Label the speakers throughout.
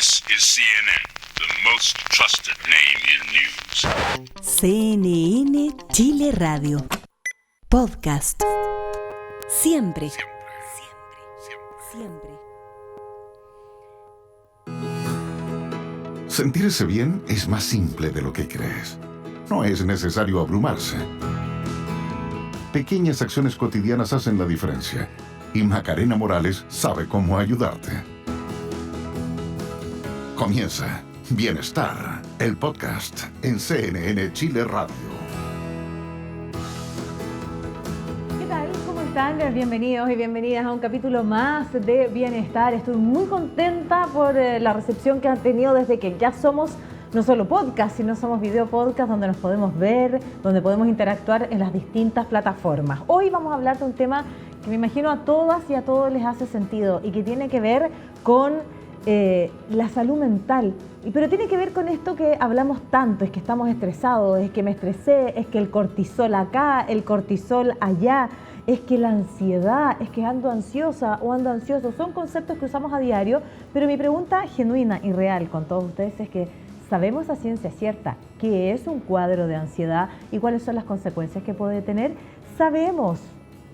Speaker 1: This is CNN, the most trusted name in news.
Speaker 2: CNN Chile Radio. Podcast. Siempre. Siempre.
Speaker 3: Sentirse bien es más simple de lo que crees. No es necesario abrumarse. Pequeñas acciones cotidianas hacen la diferencia. Y Macarena Morales sabe cómo ayudarte. Comienza Bienestar, el podcast en CNN Chile Radio.
Speaker 4: ¿Qué tal? ¿Cómo están? Bienvenidos y bienvenidas a un capítulo más de Bienestar. Estoy muy contenta por la recepción que han tenido desde que ya somos no solo podcast, sino somos video podcast donde nos podemos ver, donde podemos interactuar en las distintas plataformas. Hoy vamos a hablar de un tema que me imagino a todas y a todos les hace sentido y que tiene que ver con la salud mental. Pero tiene que ver con esto que hablamos tanto, es que estamos estresados, es que me estresé, es que el cortisol acá, el cortisol allá, es que la ansiedad, es que ando ansiosa o ando ansioso. Son conceptos que usamos a diario, pero mi pregunta genuina y real con todos ustedes es que ¿sabemos a ciencia cierta qué es un cuadro de ansiedad y cuáles son las consecuencias que puede tener? ¿Sabemos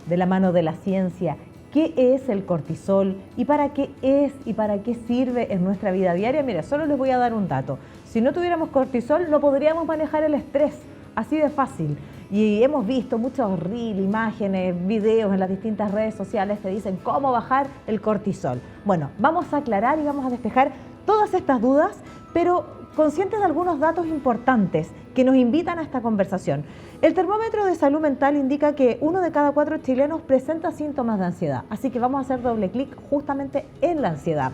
Speaker 4: de la mano de la ciencia qué es el cortisol y para qué es y para qué sirve en nuestra vida diaria? Mira, solo les voy a dar un dato. Si no tuviéramos cortisol, no podríamos manejar el estrés, así de fácil. Y hemos visto muchos reels, imágenes, videos en las distintas redes sociales que dicen cómo bajar el cortisol. Bueno, vamos a aclarar y vamos a despejar todas estas dudas, pero conscientes de algunos datos importantes que nos invitan a esta conversación. El termómetro de salud mental indica que 1 de cada 4 chilenos presenta síntomas de ansiedad, así que vamos a hacer doble clic justamente en la ansiedad.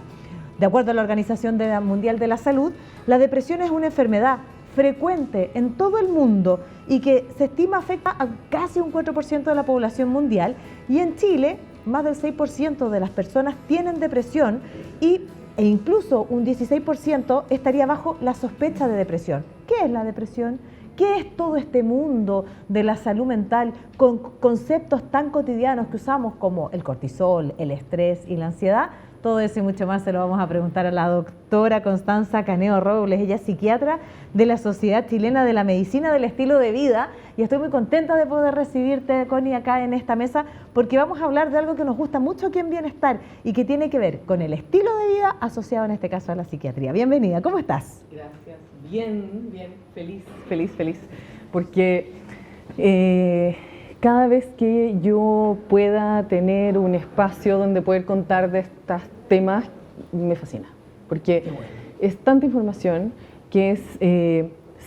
Speaker 4: De acuerdo a la Organización Mundial de la Salud, la depresión es una enfermedad frecuente en todo el mundo y que se estima afecta a casi un 4% de la población mundial, y en Chile más del 6% de las personas tienen depresión e incluso un 16% estaría bajo la sospecha de depresión. ¿Qué es la depresión? ¿Qué es todo este mundo de la salud mental con conceptos tan cotidianos que usamos como el cortisol, el estrés y la ansiedad? Todo eso y mucho más se lo vamos a preguntar a la doctora Constanza Caneo Robles. Ella es psiquiatra de la Sociedad Chilena de la Medicina del Estilo de Vida, y estoy muy contenta de poder recibirte, Connie, acá en esta mesa, porque vamos a hablar de algo que nos gusta mucho aquí en Bienestar y que tiene que ver con el estilo de vida asociado en este caso a la psiquiatría. Bienvenida, ¿cómo estás?
Speaker 5: Gracias, bien, feliz, porque cada vez que yo pueda tener un espacio donde poder contar de estos temas, me fascina, porque es tanta información que es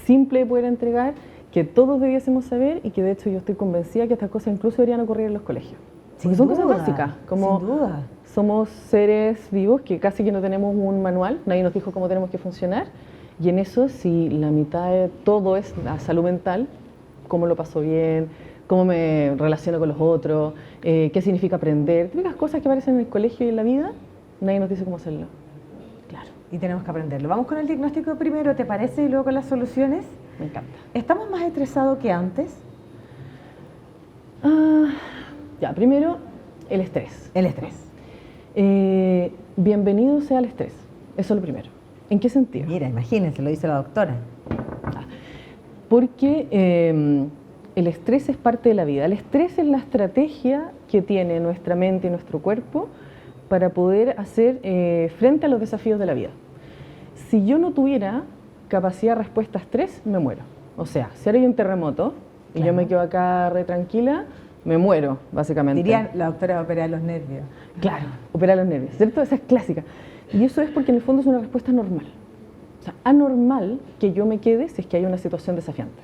Speaker 5: simple de poder entregar, que todos debiésemos saber, y que de hecho yo estoy convencida que estas cosas incluso deberían ocurrir en los colegios. Porque son cosas básicas, como somos seres vivos que casi que no tenemos un manual, nadie nos dijo cómo tenemos que funcionar, y en eso si la mitad de todo es la salud mental, cómo lo paso bien, cómo me relaciono con los otros, qué significa aprender, típicas cosas que aparecen en el colegio y en la vida, nadie nos dice cómo hacerlo.
Speaker 4: Claro, y tenemos que aprenderlo. Vamos con el diagnóstico primero, ¿te parece? Y luego con las soluciones.
Speaker 5: Me encanta.
Speaker 4: ¿Estamos más estresados que antes?
Speaker 5: Primero, el estrés.
Speaker 4: El estrés.
Speaker 5: Bienvenido sea el estrés, eso es lo primero. ¿En qué sentido?
Speaker 4: Mira, imagínense, lo dice la doctora.
Speaker 5: Porque el estrés es parte de la vida. El estrés es la estrategia que tiene nuestra mente y nuestro cuerpo para poder hacer frente a los desafíos de la vida. Si yo no tuviera capacidad de respuesta a estrés, me muero. O sea, si ahora hay un terremoto y yo me quedo acá re tranquila, me muero, básicamente.
Speaker 4: Diría la doctora, operar los nervios.
Speaker 5: Claro, operar los nervios, ¿cierto? Esa es clásica. Y eso es porque en el fondo es una respuesta normal. O sea, anormal que yo me quede si es que hay una situación desafiante.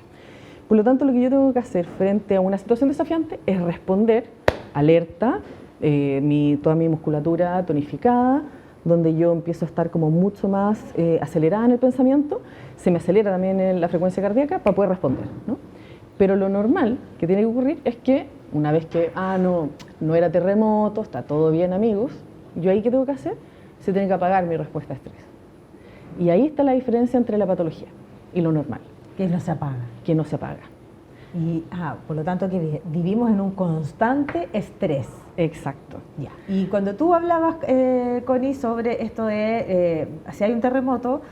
Speaker 5: Por lo tanto, lo que yo tengo que hacer frente a una situación desafiante es responder alerta, toda mi musculatura tonificada, donde yo empiezo a estar como mucho más acelerada en el pensamiento, se me acelera también la frecuencia cardíaca para poder responder, ¿no? Pero lo normal que tiene que ocurrir es que una vez que, no era terremoto, está todo bien, amigos, yo ahí ¿qué tengo que hacer? Se tiene que apagar mi respuesta a estrés. Y ahí está la diferencia entre la patología y lo normal.
Speaker 4: Que no se apaga.
Speaker 5: Que no se apaga.
Speaker 4: Por lo tanto, que vivimos en un constante estrés.
Speaker 5: Exacto.
Speaker 4: Ya. Y cuando tú hablabas, Connie, sobre esto de si hay un terremoto,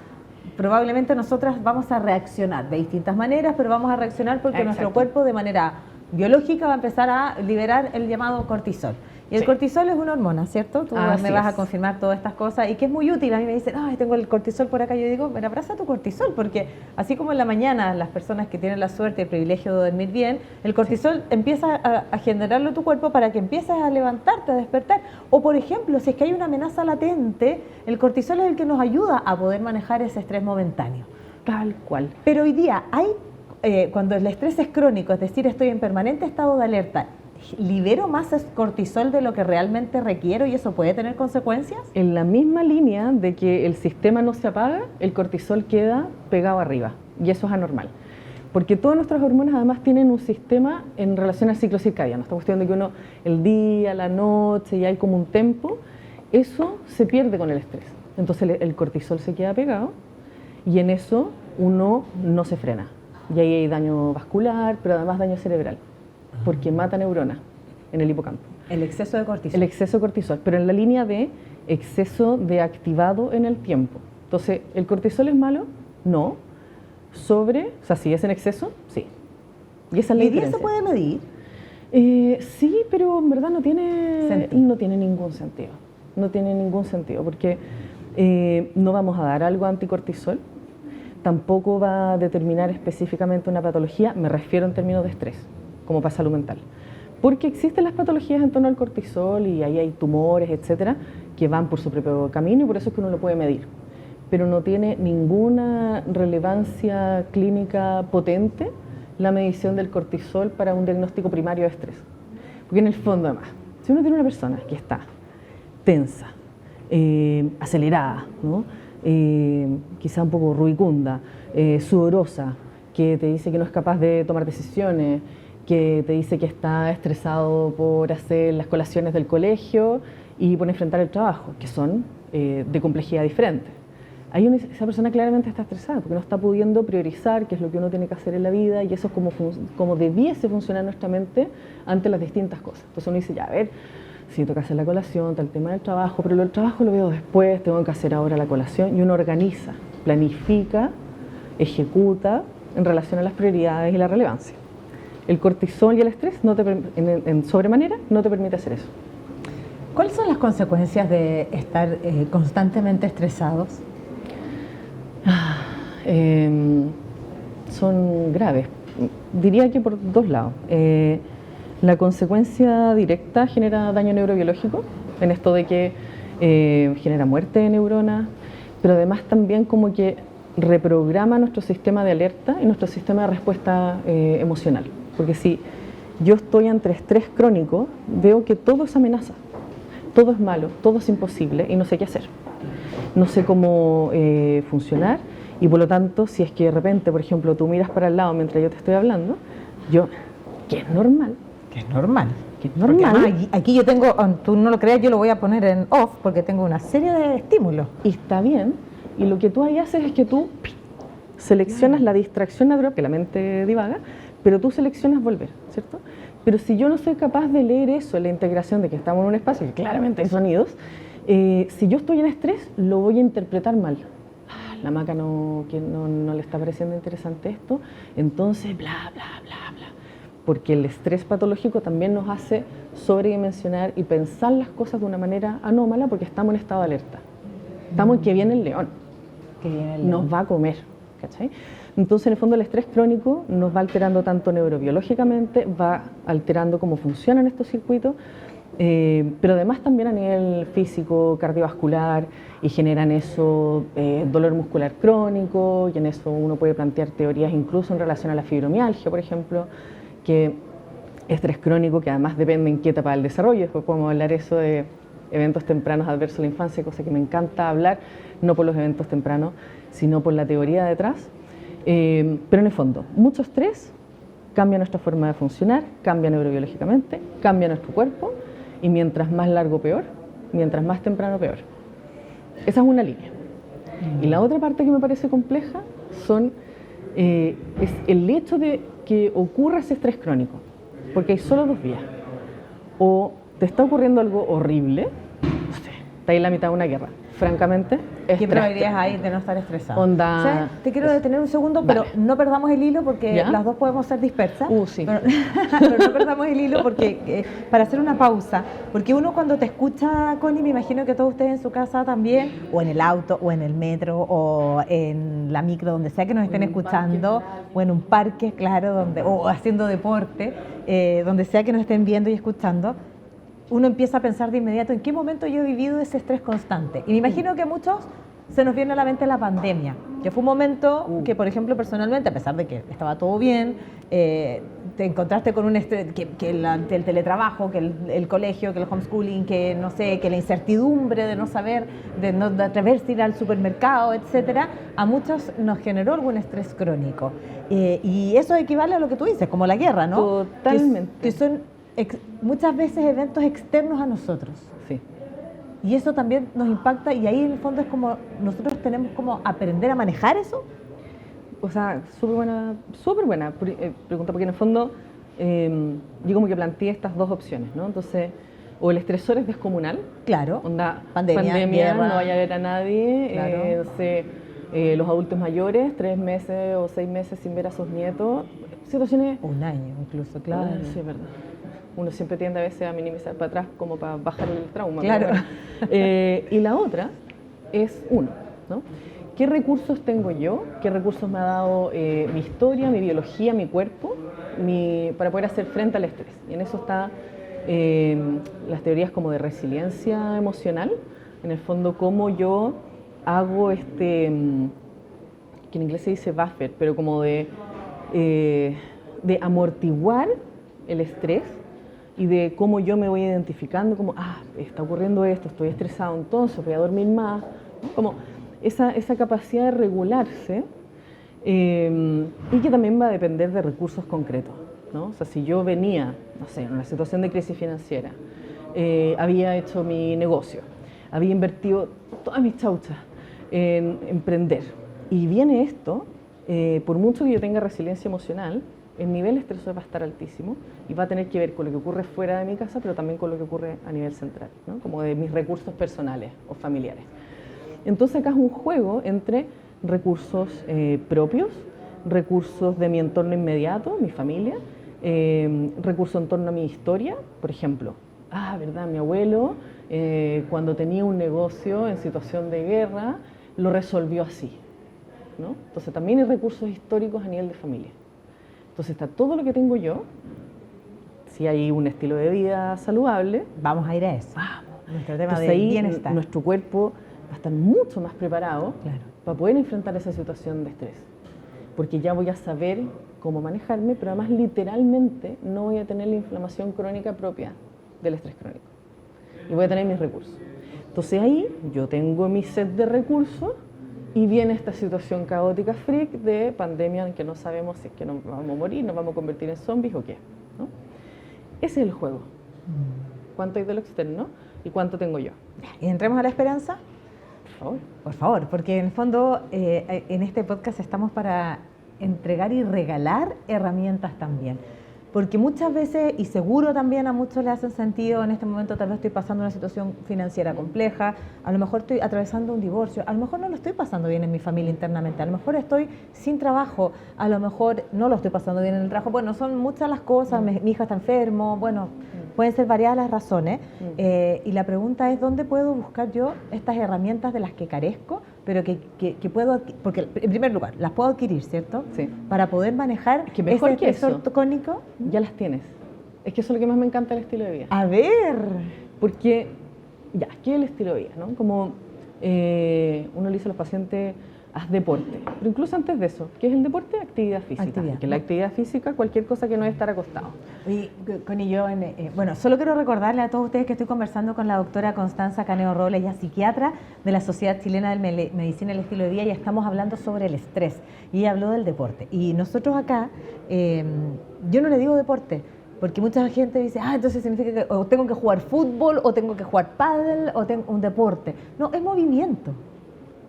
Speaker 4: probablemente nosotras vamos a reaccionar de distintas maneras, pero vamos a reaccionar porque
Speaker 5: Exacto.
Speaker 4: nuestro cuerpo de manera biológica va a empezar a liberar el llamado cortisol. Y el
Speaker 5: Sí.
Speaker 4: cortisol es una hormona, ¿cierto? Tú
Speaker 5: Así
Speaker 4: me vas a
Speaker 5: es.
Speaker 4: confirmar todas estas cosas y que es muy útil. A mí me dicen, ay, tengo el cortisol por acá. Yo digo, bueno, abraza tu cortisol, porque así como en la mañana las personas que tienen la suerte y el privilegio de dormir bien, el cortisol empieza a generarlo en tu cuerpo para que empieces a levantarte, a despertar. O, por ejemplo, si es que hay una amenaza latente, el cortisol es el que nos ayuda a poder manejar ese estrés momentáneo.
Speaker 5: Tal cual.
Speaker 4: Pero hoy día cuando el estrés es crónico, es decir, estoy en permanente estado de alerta, ¿libero más cortisol de lo que realmente requiero y eso puede tener consecuencias?
Speaker 5: En la misma línea de que el sistema no se apaga, el cortisol queda pegado arriba y eso es anormal. Porque todas nuestras hormonas además tienen un sistema en relación al ciclo circadiano. Esta cuestión de que uno, el día, la noche, y hay como un tempo, eso se pierde con el estrés. Entonces el cortisol se queda pegado y en eso uno no se frena. Y ahí hay daño vascular, pero además daño cerebral, porque mata neuronas en el hipocampo.
Speaker 4: El exceso de cortisol.
Speaker 5: El exceso de cortisol, pero en la línea de exceso de activado en el tiempo. Entonces, ¿el cortisol es malo? No. O sea, si es en exceso, sí. Y esa es la
Speaker 4: ¿Y hoy día
Speaker 5: diferencia.
Speaker 4: se puede medir?
Speaker 5: Sí, pero en verdad no tiene ningún sentido. No tiene ningún sentido, porque no vamos a dar algo anticortisol, tampoco va a determinar específicamente una patología, me refiero en términos de estrés, como para salud mental. Porque existen las patologías en torno al cortisol y ahí hay tumores, etcétera, que van por su propio camino y por eso es que uno lo puede medir. Pero no tiene ninguna relevancia clínica potente la medición del cortisol para un diagnóstico primario de estrés. Porque en el fondo, además, si uno tiene una persona que está tensa, acelerada, ¿no? Quizá un poco rubicunda, sudorosa, que te dice que no es capaz de tomar decisiones, que te dice que está estresado por hacer las colaciones del colegio y por enfrentar el trabajo, que son de complejidad diferente. Ahí esa persona claramente está estresada porque no está pudiendo priorizar qué es lo que uno tiene que hacer en la vida y eso es como debiese funcionar nuestra mente ante las distintas cosas. Entonces uno dice, ya, a ver, sí, toca hacer la colación, está el tema del trabajo, pero el trabajo lo veo después, tengo que hacer ahora la colación, y uno organiza, planifica, ejecuta en relación a las prioridades y la relevancia. El cortisol y el estrés en sobremanera no te permite hacer eso.
Speaker 4: ¿Cuáles son las consecuencias de estar constantemente estresados?
Speaker 5: Son graves. Diría que por dos lados. La consecuencia directa genera daño neurobiológico, en esto de que genera muerte de neuronas, pero además también como que reprograma nuestro sistema de alerta y nuestro sistema de respuesta emocional. Porque si yo estoy ante estrés crónico, veo que todo es amenaza, todo es malo, todo es imposible y no sé qué hacer. No sé cómo funcionar y por lo tanto, si es que de repente, por ejemplo, tú miras para el lado mientras yo te estoy hablando, que es normal,
Speaker 4: Que es normal.
Speaker 5: que es normal.
Speaker 4: Porque, aquí yo tengo, tú no lo creas, yo lo voy a poner en off porque tengo una serie de estímulos.
Speaker 5: Y está bien, y lo que tú ahí haces es que tú seleccionas la distracción natural, que la mente divaga, pero tú seleccionas volver, ¿cierto? Pero si yo no soy capaz de leer eso, la integración de que estamos en un espacio, que claramente hay sonidos, si yo estoy en estrés, lo voy a interpretar mal. La Maca no le está pareciendo interesante esto, entonces bla, bla, bla, bla. Porque el estrés patológico también nos hace sobredimensionar y pensar las cosas de una manera anómala porque estamos en estado de alerta. Estamos en que viene el león, nos va a comer, ¿cachai? Entonces, en el fondo, el estrés crónico nos va alterando tanto neurobiológicamente, va alterando cómo funcionan estos circuitos, pero además también a nivel físico, cardiovascular, y generan eso dolor muscular crónico, y en eso uno puede plantear teorías incluso en relación a la fibromialgia, por ejemplo, que estrés crónico, que además depende en qué etapa del desarrollo. Después podemos hablar eso de eventos tempranos adversos a la infancia, cosa que me encanta hablar, no por los eventos tempranos, sino por la teoría detrás. Pero en el fondo, mucho estrés cambia nuestra forma de funcionar, cambia neurobiológicamente, cambia nuestro cuerpo, y mientras más largo, peor, mientras más temprano, peor. Esa es una línea. Y la otra parte que me parece compleja es el hecho de que ocurra ese estrés crónico, porque hay solo dos vías. O te está ocurriendo algo horrible, no sé, está ahí en la mitad de una guerra, francamente,
Speaker 4: ¿Qué
Speaker 5: estrés.
Speaker 4: probabilidades hay de no estar estresado?
Speaker 5: Onda-
Speaker 4: O sea, te quiero detener un segundo, pero
Speaker 5: Vale.
Speaker 4: no perdamos el hilo porque
Speaker 5: ¿Ya?
Speaker 4: las dos podemos ser dispersas.
Speaker 5: Sí.
Speaker 4: Pero no perdamos el hilo porque para hacer una pausa, porque uno cuando te escucha, Connie, me imagino que todos ustedes en su casa también, o en el auto, o en el metro, o en la micro, donde sea que nos estén escuchando, o en un parque, claro, o haciendo deporte, donde sea que nos estén viendo y escuchando, uno empieza a pensar de inmediato en qué momento yo he vivido ese estrés constante. Y me imagino que a muchos se nos viene a la mente la pandemia, que fue un momento que, por ejemplo, personalmente, a pesar de que estaba todo bien, te encontraste con un estrés, que el teletrabajo, que el colegio, que el homeschooling, que no sé, que la incertidumbre de no saber, de atreverse a ir al supermercado, etcétera, a muchos nos generó algún estrés crónico. Y eso equivale a lo que tú dices, como la guerra, ¿no?
Speaker 5: Totalmente.
Speaker 4: Que son muchas veces eventos externos a nosotros.
Speaker 5: Sí.
Speaker 4: Y eso también nos impacta y ahí en el fondo es como nosotros tenemos como aprender a manejar eso.
Speaker 5: O sea, súper buena pregunta, porque en el fondo yo como que planteé estas dos opciones, ¿no? Entonces, o el estresor es descomunal,
Speaker 4: Claro.
Speaker 5: onda,
Speaker 4: Pandemia, guerra.
Speaker 5: no vaya a ver a nadie,
Speaker 4: Claro.
Speaker 5: no sé, los adultos mayores, 3 meses o 6 meses sin ver a sus nietos, situaciones...
Speaker 4: Un año incluso, claro.
Speaker 5: Sí, es verdad. Uno siempre tiende a veces a minimizar para atrás como para bajar el trauma.
Speaker 4: Claro.
Speaker 5: pero bueno. Y la otra es uno, ¿no? ¿Qué recursos tengo yo? ¿Qué recursos me ha dado mi historia, mi biología, mi cuerpo para poder hacer frente al estrés? Y en eso está las teorías como de resiliencia emocional, en el fondo cómo yo hago que en inglés se dice buffer, pero como de amortiguar el estrés y de cómo yo me voy identificando como, está ocurriendo esto, estoy estresado, entonces voy a dormir más, ¿no? Como esa capacidad de regularse y que también va a depender de recursos concretos, ¿no? O sea, si yo venía, no sé, en una situación de crisis financiera, había hecho mi negocio, había invertido todas mis chauchas en emprender y viene esto, por mucho que yo tenga resiliencia emocional, el nivel estresor va a estar altísimo y va a tener que ver con lo que ocurre fuera de mi casa, pero también con lo que ocurre a nivel central, ¿no? Como de mis recursos personales o familiares. Entonces acá es un juego entre recursos propios, recursos de mi entorno inmediato, mi familia, recursos en torno a mi historia, por ejemplo, ¿verdad? Mi abuelo, cuando tenía un negocio en situación de guerra, lo resolvió así, ¿no? Entonces también hay recursos históricos a nivel de familia. Entonces está todo lo que tengo yo, si hay un estilo de vida saludable,
Speaker 4: Vamos a ir a eso. Nuestro tema
Speaker 5: entonces
Speaker 4: de
Speaker 5: ahí
Speaker 4: bienestar.
Speaker 5: nuestro cuerpo va a estar mucho más preparado
Speaker 4: Claro.
Speaker 5: para poder enfrentar esa situación de estrés. Porque ya voy a saber cómo manejarme, pero además literalmente no voy a tener la inflamación crónica propia del estrés crónico. Y voy a tener mis recursos. Entonces ahí yo tengo mi set de recursos y viene esta situación caótica freak de pandemia en que no sabemos si es que nos vamos a morir, nos vamos a convertir en zombies o qué, ¿no? Ese es el juego. ¿Cuánto hay de lo externo y cuánto tengo yo?
Speaker 4: ¿Y entremos a la esperanza?
Speaker 5: Por favor.
Speaker 4: Por favor, porque en el fondo en este podcast estamos para entregar y regalar herramientas también. Porque muchas veces, y seguro también a muchos les hacen sentido, en este momento tal vez estoy pasando una situación financiera compleja, a lo mejor estoy atravesando un divorcio, a lo mejor no lo estoy pasando bien en mi familia internamente, a lo mejor estoy sin trabajo, a lo mejor no lo estoy pasando bien en el trabajo. Bueno, son muchas las cosas, mi hija está enfermo, bueno, pueden ser variadas las razones. Y la pregunta es, ¿dónde puedo buscar yo estas herramientas de las que carezco, pero que puedo, porque en primer lugar, las puedo adquirir, ¿cierto?
Speaker 5: Sí.
Speaker 4: Para poder manejar
Speaker 5: Es que mejor
Speaker 4: ese
Speaker 5: que eso.
Speaker 4: estresor crónico.
Speaker 5: Ya las tienes. Es que eso es lo que más me encanta del estilo de vida.
Speaker 4: A ver.
Speaker 5: Porque, ya, ¿qué es el estilo de vida? ¿No? Como uno le dice a los pacientes, haz deporte. Pero incluso antes de eso, ¿qué es el deporte? Actividad física.
Speaker 4: Actividad.
Speaker 5: Que la actividad física, cualquier cosa que no es estar acostado.
Speaker 4: Y Connie, yo, bueno, solo quiero recordarle a todos ustedes que estoy conversando con la doctora Constanza Caneo Robles, ella es psiquiatra de la Sociedad Chilena de Medicina y el Estilo de Vida, y estamos hablando sobre el estrés. Y ella habló del deporte. Y nosotros acá, yo no le digo deporte, porque mucha gente dice, entonces significa que o tengo que jugar fútbol, o tengo que jugar pádel, o tengo un deporte. No, es movimiento.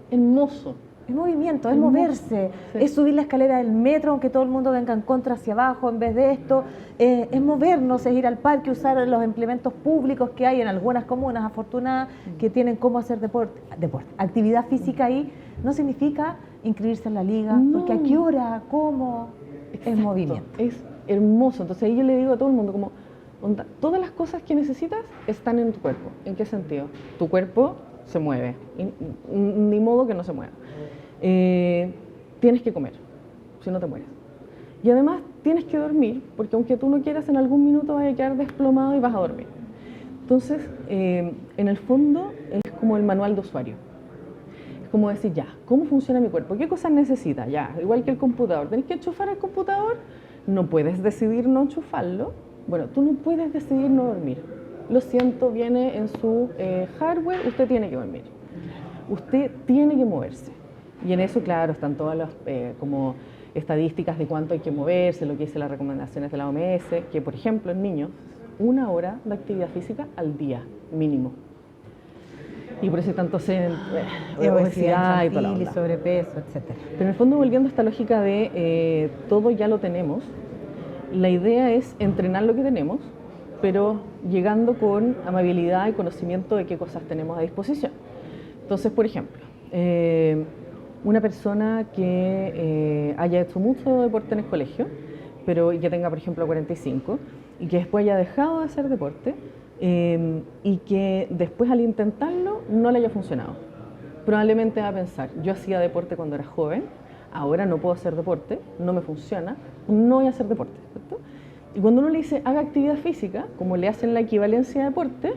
Speaker 5: Hermoso.
Speaker 4: Es movimiento, es
Speaker 5: Hermoso.
Speaker 4: moverse,
Speaker 5: Sí.
Speaker 4: es subir la escalera del metro, aunque todo el mundo venga en contra hacia abajo en vez de esto, es movernos, es ir al parque, usar los implementos públicos que hay en algunas comunas afortunadas que tienen cómo hacer deporte, actividad física ahí, no significa inscribirse en la liga,
Speaker 5: No.
Speaker 4: porque a qué hora, cómo, es
Speaker 5: Exacto.
Speaker 4: movimiento.
Speaker 5: Es hermoso. Entonces ahí yo le digo a todo el mundo como, onda, todas las cosas que necesitas están en tu cuerpo. ¿En qué sentido? Tu cuerpo se mueve, ni modo que no se mueva. Tienes que comer, si no te mueres. Y además tienes que dormir, porque aunque tú no quieras, en algún minuto vas a quedar desplomado y vas a dormir. Entonces, en el fondo, es como el manual de usuario. Es como decir, ya, ¿cómo funciona mi cuerpo? ¿Qué cosas necesita? Ya, igual que el computador. ¿Tenés que enchufar el computador? No puedes decidir no enchufarlo. Bueno, tú no puedes decidir no dormir. Lo siento, viene en su hardware, usted tiene que dormir. Usted tiene que moverse. Y en eso, claro, están todas las como estadísticas de cuánto hay que moverse, lo que dice las recomendaciones de la OMS, que por ejemplo en niños, 1 hora de actividad física al día, mínimo. Y por eso hay tanto obesidad y toda la
Speaker 4: infantil,
Speaker 5: onda.
Speaker 4: sobrepeso, etcétera.
Speaker 5: Pero en el fondo, volviendo a esta lógica de todo ya lo tenemos, la idea es entrenar lo que tenemos, pero llegando con amabilidad y conocimiento de qué cosas tenemos a disposición. Entonces, por ejemplo, una persona que haya hecho mucho deporte en el colegio, pero que tenga, por ejemplo, 45, y que después haya dejado de hacer deporte, y que después al intentarlo no le haya funcionado. Probablemente va a pensar, yo hacía deporte cuando era joven, ahora no puedo hacer deporte, no me funciona, no voy a hacer deporte, ¿cierto? Y cuando uno le dice haga actividad física, como le hacen la equivalencia de deporte,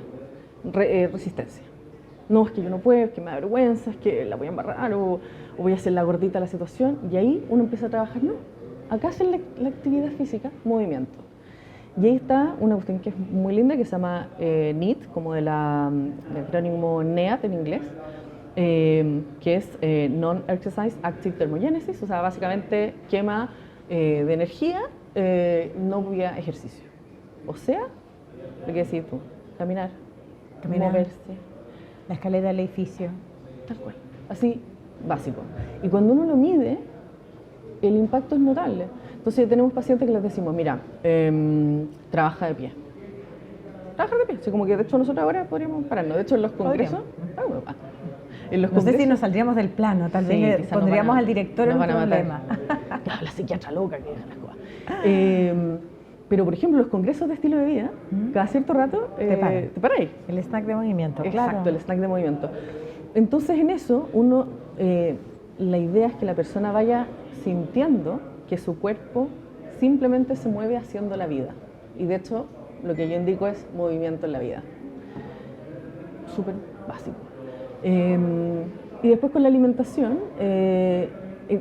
Speaker 5: resistencia. No, es que yo no puedo, es que me da vergüenza, es que la voy a embarrar o voy a hacer la gordita de la situación. Y ahí uno empieza a trabajar, no, acá hacen la actividad física, movimiento. Y ahí está una cuestión que es muy linda, que se llama NEAT, como del acrónimo NEAT en inglés, que es Non-Exercise Active Thermogenesis, o sea, básicamente quema de energía no vía ejercicio. O sea, lo que decís tú, caminar, moverse.
Speaker 4: La escalera del edificio.
Speaker 5: Tal cual, así básico. Y cuando uno lo mide, el impacto es notable. Entonces tenemos pacientes que les decimos, mira, trabaja de pie. Trabajar de pie, así como que de hecho nosotros ahora podríamos pararnos. De hecho en los congresos, en los
Speaker 4: No sé si
Speaker 5: congresos-
Speaker 4: nos saldríamos del plano, tal vez
Speaker 5: Sí,
Speaker 4: le
Speaker 5: quizá nos
Speaker 4: pondríamos
Speaker 5: van a-
Speaker 4: al director en
Speaker 5: nos
Speaker 4: un
Speaker 5: van a matar.
Speaker 4: problema.
Speaker 5: Claro, la psiquiatra loca que deja las cosas. Pero, por ejemplo, los congresos de estilo de vida, cada cierto rato
Speaker 4: Te paran.
Speaker 5: te paráis.
Speaker 4: El snack de movimiento,
Speaker 5: Exacto,
Speaker 4: claro.
Speaker 5: el snack de movimiento. Entonces, en eso, la idea es que la persona vaya sintiendo que su cuerpo simplemente se mueve haciendo la vida. Y de hecho, lo que yo indico es movimiento en la vida. Súper básico. Y después con la alimentación,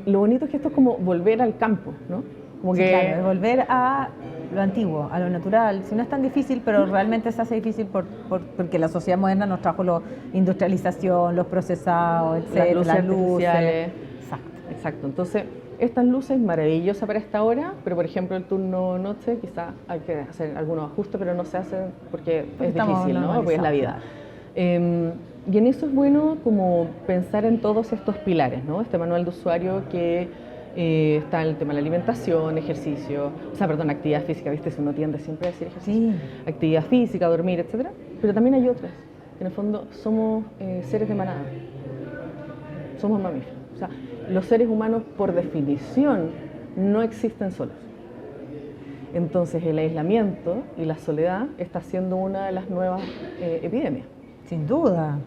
Speaker 5: lo bonito es que esto es como volver al campo, ¿no? Como
Speaker 4: Sí,
Speaker 5: que
Speaker 4: claro, de volver a lo antiguo, a lo natural. Si no es tan difícil, pero realmente se hace difícil porque la sociedad moderna nos trajo la industrialización, los procesados, etcétera,
Speaker 5: luces artificiales.
Speaker 4: Exacto.
Speaker 5: Exacto. Entonces, estas luces maravillosas para esta hora, pero por ejemplo el turno noche quizás hay que hacer algunos ajustes, pero no se hacen porque es
Speaker 4: estamos
Speaker 5: difícil, ¿no? Porque es la vida.
Speaker 4: normalizados.
Speaker 5: Y en eso es bueno como pensar en todos estos pilares, ¿no? Este manual de usuario que está el tema de la alimentación, ejercicio, actividad física, ¿viste? Si uno tiende siempre a decir ejercicio.
Speaker 4: Sí.
Speaker 5: Actividad física, dormir, etcétera. Pero también hay otras, que en el fondo somos seres de manada. Somos mamíferos. O sea, los seres humanos, por definición, no existen solos. Entonces, el aislamiento y la soledad está siendo una de las nuevas epidemias.
Speaker 4: Sin duda.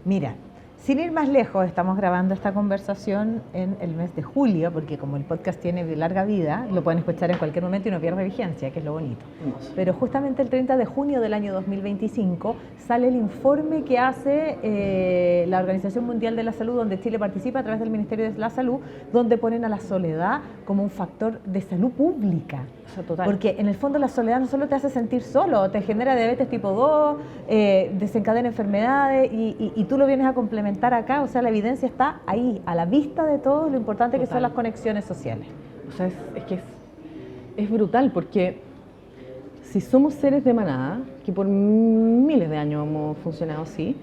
Speaker 4: Mira, sin ir más lejos, estamos grabando esta conversación en el mes de julio, porque como el podcast tiene larga vida, lo pueden escuchar en cualquier momento y no pierde vigencia, que es lo bonito.
Speaker 5: Hermoso.
Speaker 4: Pero justamente el 30 de junio del año 2025 sale el informe que hace la Organización Mundial de la Salud, donde Chile participa a través del Ministerio de la Salud, donde ponen a la soledad como un factor de salud pública.
Speaker 5: O sea, total.
Speaker 4: Porque en el fondo la soledad no solo te hace sentir solo, te genera diabetes tipo 2, desencadena enfermedades y tú lo vienes a complementar acá, o sea, la evidencia está ahí, a la vista de todos, lo importante que son
Speaker 5: Total.
Speaker 4: las conexiones sociales.
Speaker 5: O sea, es que es brutal porque si somos seres de manada, que por miles de años hemos funcionado así,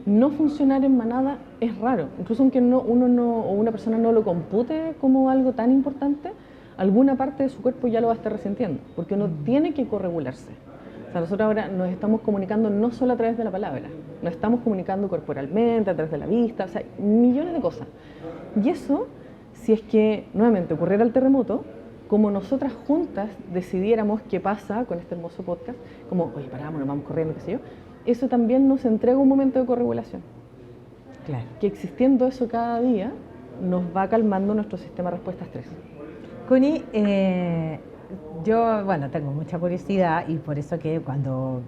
Speaker 5: no funcionar en manada es raro. Incluso aunque o una persona no lo compute como algo tan importante, alguna parte de su cuerpo ya lo va a estar resintiendo, porque uno tiene que corregularse. O sea, nosotros ahora nos estamos comunicando no solo a través de la palabra, nos estamos comunicando corporalmente, a través de la vista, o sea, millones de cosas. Y eso, si es que nuevamente ocurriera el terremoto, como nosotras juntas decidiéramos qué pasa con este hermoso podcast, como, oye, paramos, nos vamos corriendo, qué sé yo, eso también nos entrega un momento de corregulación.
Speaker 4: Claro.
Speaker 5: Que existiendo eso cada día, nos va calmando nuestro sistema de respuesta a estrés.
Speaker 4: Connie, yo, bueno, tengo mucha curiosidad y por eso que cuando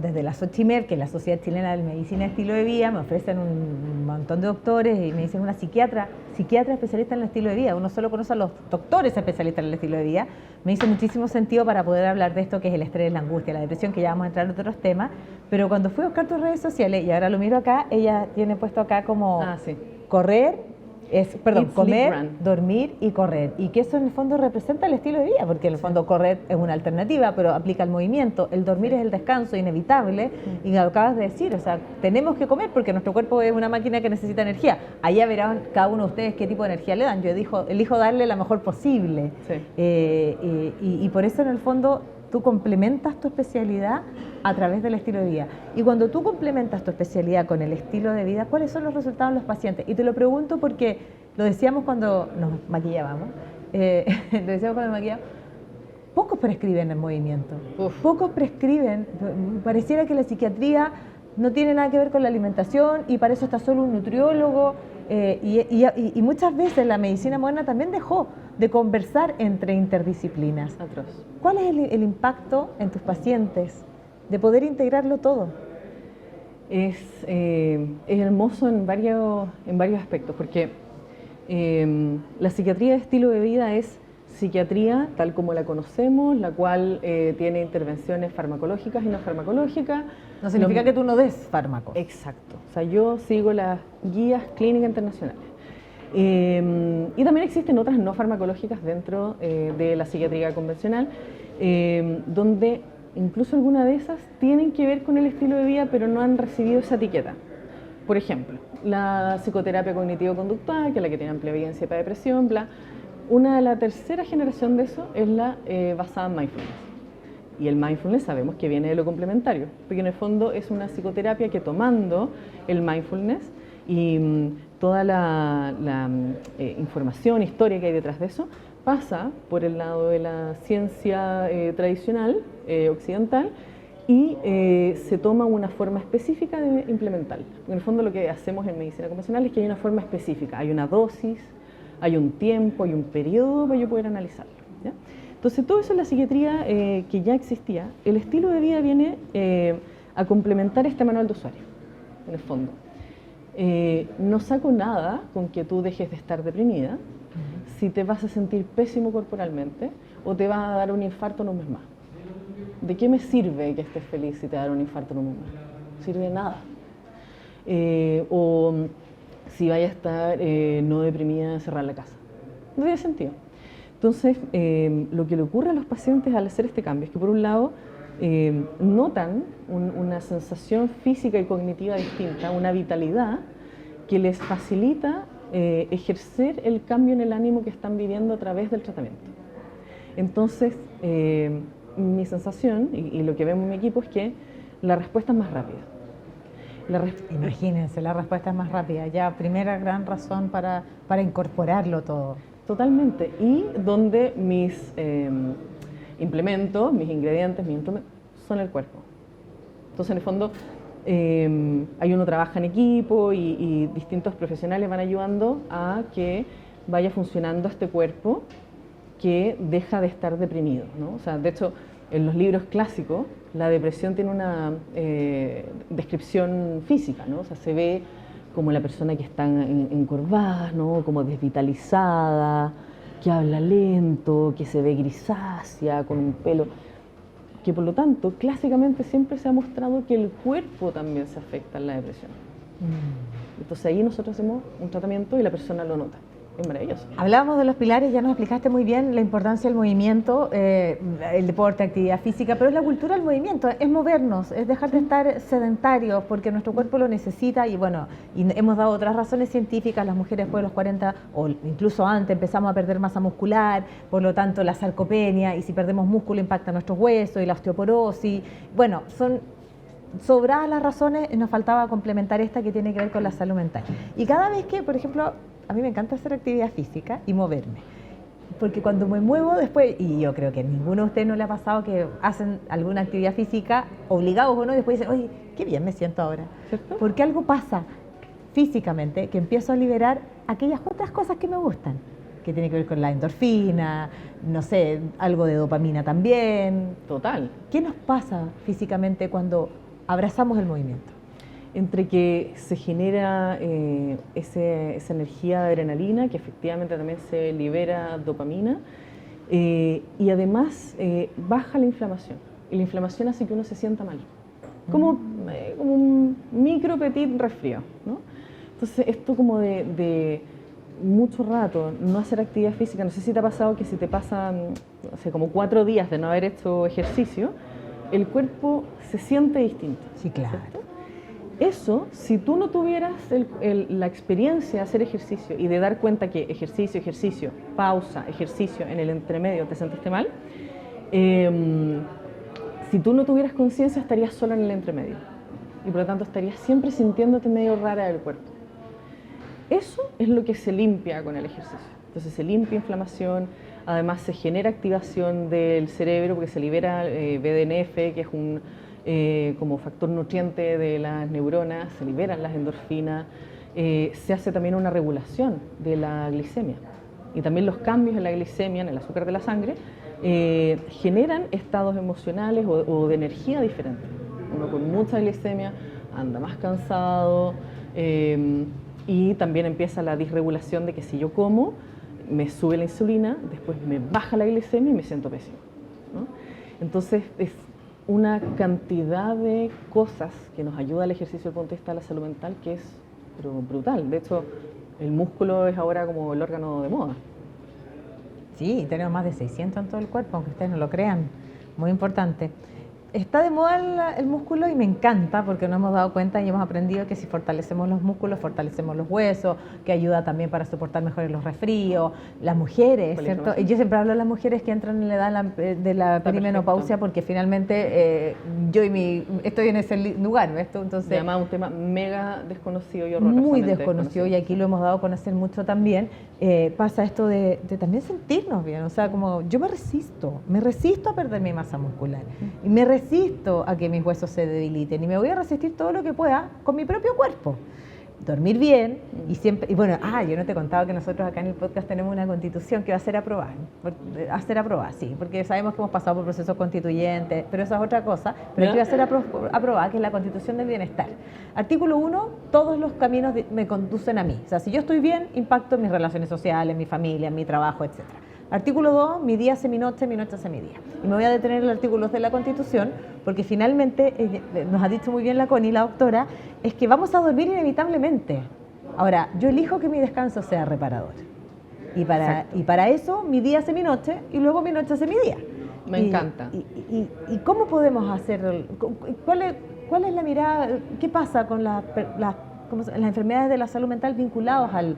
Speaker 4: desde la SOCHIMED, que es la Sociedad Chilena de Medicina y Estilo de Vida, me ofrecen un montón de doctores y me dicen una psiquiatra especialista en el estilo de vida. Uno solo conoce a los doctores especialistas en el estilo de vida. Me hizo muchísimo sentido para poder hablar de esto que es el estrés, la angustia, la depresión, que ya vamos a entrar en otros temas. Pero cuando fui a buscar tus redes sociales, y ahora lo miro acá, ella tiene puesto acá como
Speaker 5: Sí.
Speaker 4: correr,
Speaker 5: Eat,
Speaker 4: comer,
Speaker 5: sleep, run.
Speaker 4: dormir y correr. Y que eso en el fondo representa el estilo de vida, porque en el fondo correr es una alternativa, pero aplica el movimiento. El dormir es el descanso inevitable, y lo acabas de decir, o sea, tenemos que comer porque nuestro cuerpo es una máquina que necesita energía. Allá verán cada uno de ustedes qué tipo de energía le dan. Yo elijo darle la mejor posible.
Speaker 5: Sí.
Speaker 4: Y por eso en el fondo tú complementas tu especialidad a través del estilo de vida. Y cuando tú complementas tu especialidad con el estilo de vida, ¿cuáles son los resultados en los pacientes? Y te lo pregunto porque lo decíamos cuando nos maquillábamos, pocos prescriben el movimiento, pocos prescriben, pareciera que la psiquiatría no tiene nada que ver con la alimentación y para eso está solo un nutriólogo, y muchas veces la medicina moderna también dejó de conversar entre interdisciplinas.
Speaker 5: Atroz.
Speaker 4: ¿Cuál es el impacto en tus pacientes de poder integrarlo todo?
Speaker 5: Es hermoso en varios aspectos, porque la psiquiatría de estilo de vida es psiquiatría tal como la conocemos, la cual tiene intervenciones farmacológicas y no farmacológicas.
Speaker 4: No significa que tú no des fármacos.
Speaker 5: Exacto. O sea, yo sigo las guías clínicas internacionales. Y también existen otras no farmacológicas dentro de la psiquiatría convencional, donde incluso algunas de esas tienen que ver con el estilo de vida, pero no han recibido esa etiqueta. Por ejemplo, la psicoterapia cognitivo-conductual, que es la que tiene amplia evidencia para depresión, bla. Una de la tercera generación de eso es la basada en mindfulness. Y el mindfulness sabemos que viene de lo complementario, porque en el fondo es una psicoterapia que tomando el mindfulness y toda la información, historia que hay detrás de eso, pasa por el lado de la ciencia tradicional, occidental, y se toma una forma específica de implementarla. En el fondo lo que hacemos en medicina convencional es que hay una forma específica, hay una dosis, hay un tiempo, hay un periodo para yo poder analizarlo, ¿ya? Entonces todo eso en la psiquiatría que ya existía, el estilo de vida viene a complementar este manual de usuario, en el fondo. No saco nada con que tú dejes de estar deprimida si te vas a sentir pésimo corporalmente o te vas a dar un infarto en un mes más. ¿De qué me sirve que estés feliz si te da un infarto en un mes más? No sirve de nada. O si vaya a estar no deprimida, cerrar la casa. No tiene sentido. Entonces, lo que le ocurre a los pacientes al hacer este cambio es que, por un lado, notan una sensación física y cognitiva distinta, una vitalidad que les facilita ejercer el cambio en el ánimo que están viviendo a través del tratamiento. Entonces, mi sensación y lo que vemos en mi equipo es que la respuesta es más rápida.
Speaker 4: Imagínense, la respuesta es más rápida. Ya, primera gran razón para incorporarlo todo.
Speaker 5: Totalmente. Y donde mis implementos, mis ingredientes, son el cuerpo. Entonces, en el fondo, hay uno trabaja en equipo y distintos profesionales van ayudando a que vaya funcionando este cuerpo que deja de estar deprimido, ¿no? O sea, de hecho, en los libros clásicos, la depresión tiene una descripción física, ¿no? O sea, se ve como la persona que está encorvada, ¿no? Como desvitalizada, que habla lento, que se ve grisácea, con un pelo, que por lo tanto, clásicamente siempre se ha mostrado que el cuerpo también se afecta en la depresión. Entonces ahí nosotros hacemos un tratamiento y la persona lo nota. es maravilloso.
Speaker 4: Hablábamos de los pilares, ya nos explicaste muy bien la importancia del movimiento, el deporte, actividad física, pero es la cultura del movimiento, es movernos, es dejar de estar sedentarios, porque nuestro cuerpo lo necesita y bueno, y hemos dado otras razones científicas, las mujeres después de los 40 o incluso antes empezamos a perder masa muscular, por lo tanto la sarcopenia, y si perdemos músculo impacta nuestros huesos y la osteoporosis, bueno, son sobradas las razones, nos faltaba complementar esta que tiene que ver con la salud mental. Y cada vez que, por ejemplo, a mí me encanta hacer actividad física y moverme, porque cuando me muevo después, y yo creo que a ninguno de ustedes no le ha pasado que hacen alguna actividad física, obligados o no, y después dicen, oye, qué bien me siento ahora,
Speaker 5: ¿Cierto?
Speaker 4: porque algo pasa físicamente que empiezo a liberar aquellas otras cosas que me gustan, que tiene que ver con la endorfina, no sé, algo de dopamina también.
Speaker 5: Total.
Speaker 4: ¿Qué nos pasa físicamente cuando abrazamos el movimiento?
Speaker 5: Entre que se genera esa energía de adrenalina, que efectivamente también se libera dopamina, y además baja la inflamación. Y la inflamación hace que uno se sienta mal, como un micro petit resfrío, ¿no? Entonces esto como de mucho rato no hacer actividad física, no sé si te ha pasado que si te pasan, no sé, como 4 días de no haber hecho ejercicio, el cuerpo se siente distinto.
Speaker 4: Sí, claro.
Speaker 5: ¿Cierto? Eso, si tú no tuvieras la experiencia de hacer ejercicio y de dar cuenta que ejercicio, pausa, ejercicio, en el entremedio te sentiste mal, si tú no tuvieras conciencia estarías sola en el entremedio y por lo tanto estarías siempre sintiéndote medio rara del cuerpo. Eso es lo que se limpia con el ejercicio. Entonces se limpia inflamación, además se genera activación del cerebro porque se libera BDNF, que es un como factor nutriente de las neuronas, se liberan las endorfinas, se hace también una regulación de la glicemia y también los cambios en la glicemia, en el azúcar de la sangre, generan estados emocionales o de energía diferentes. Uno con mucha glicemia anda más cansado y también empieza la disregulación de que si yo como, me sube la insulina, después me baja la glicemia y me siento pésimo, ¿no? Entonces es una cantidad de cosas que nos ayuda al ejercicio desde el punto de vista de la salud mental que es brutal. De hecho, el músculo es ahora como el órgano de moda.
Speaker 4: Sí, tenemos más de 600 en todo el cuerpo, aunque ustedes no lo crean. Muy importante. Está de moda el músculo y me encanta porque nos hemos dado cuenta y hemos aprendido que si fortalecemos los músculos, fortalecemos los huesos, que ayuda también para soportar mejor los resfríos. Las mujeres, ¿cierto? Y yo siempre hablo de las mujeres que entran en la edad de la perimenopausia porque finalmente yo estoy en ese lugar, ¿ves? Entonces,
Speaker 5: además un tema mega desconocido y horrorosamente
Speaker 4: muy desconocido y aquí lo hemos dado a conocer mucho también. Pasa esto de también sentirnos bien, o sea, como yo me resisto a perder mi masa muscular y me resisto a que mis huesos se debiliten y me voy a resistir todo lo que pueda con mi propio cuerpo. Dormir bien y siempre, y bueno, yo no te he contado que nosotros acá en el podcast tenemos una constitución que va a ser aprobada, sí, porque sabemos que hemos pasado por procesos constituyentes, pero esa es otra cosa, pero que va a ser aprobada, que es la Constitución del Bienestar. Artículo 1, todos los caminos me conducen a mí, o sea, si yo estoy bien, impacto en mis relaciones sociales, mi familia, mi trabajo, etc. Artículo 2, mi día hace mi noche hace mi día. Y me voy a detener en el artículo 2 de la Constitución, porque finalmente, nos ha dicho muy bien la Connie, la doctora, es que vamos a dormir inevitablemente. Ahora, yo elijo que mi descanso sea reparador. Y para eso, mi día hace mi noche, y luego mi noche hace mi día.
Speaker 5: Me encanta.
Speaker 4: ¿Y cómo podemos hacer? ¿Cuál es la mirada? ¿Qué pasa con las enfermedades de la salud mental vinculadas al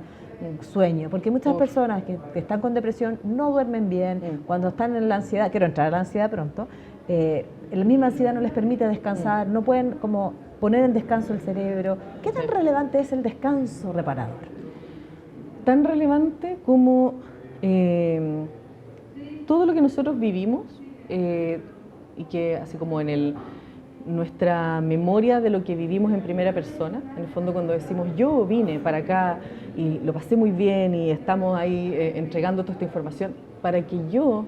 Speaker 4: sueño? Porque muchas personas que están con depresión no duermen bien, cuando están en la ansiedad, quiero entrar a la ansiedad pronto, la misma ansiedad no les permite descansar, no pueden como poner en descanso el cerebro. ¿Qué tan relevante es el descanso reparador?
Speaker 5: Tan relevante como todo lo que nosotros vivimos y que así como en nuestra memoria de lo que vivimos en primera persona, en el fondo cuando decimos yo vine para acá y lo pasé muy bien y estamos ahí entregando toda esta información, para que yo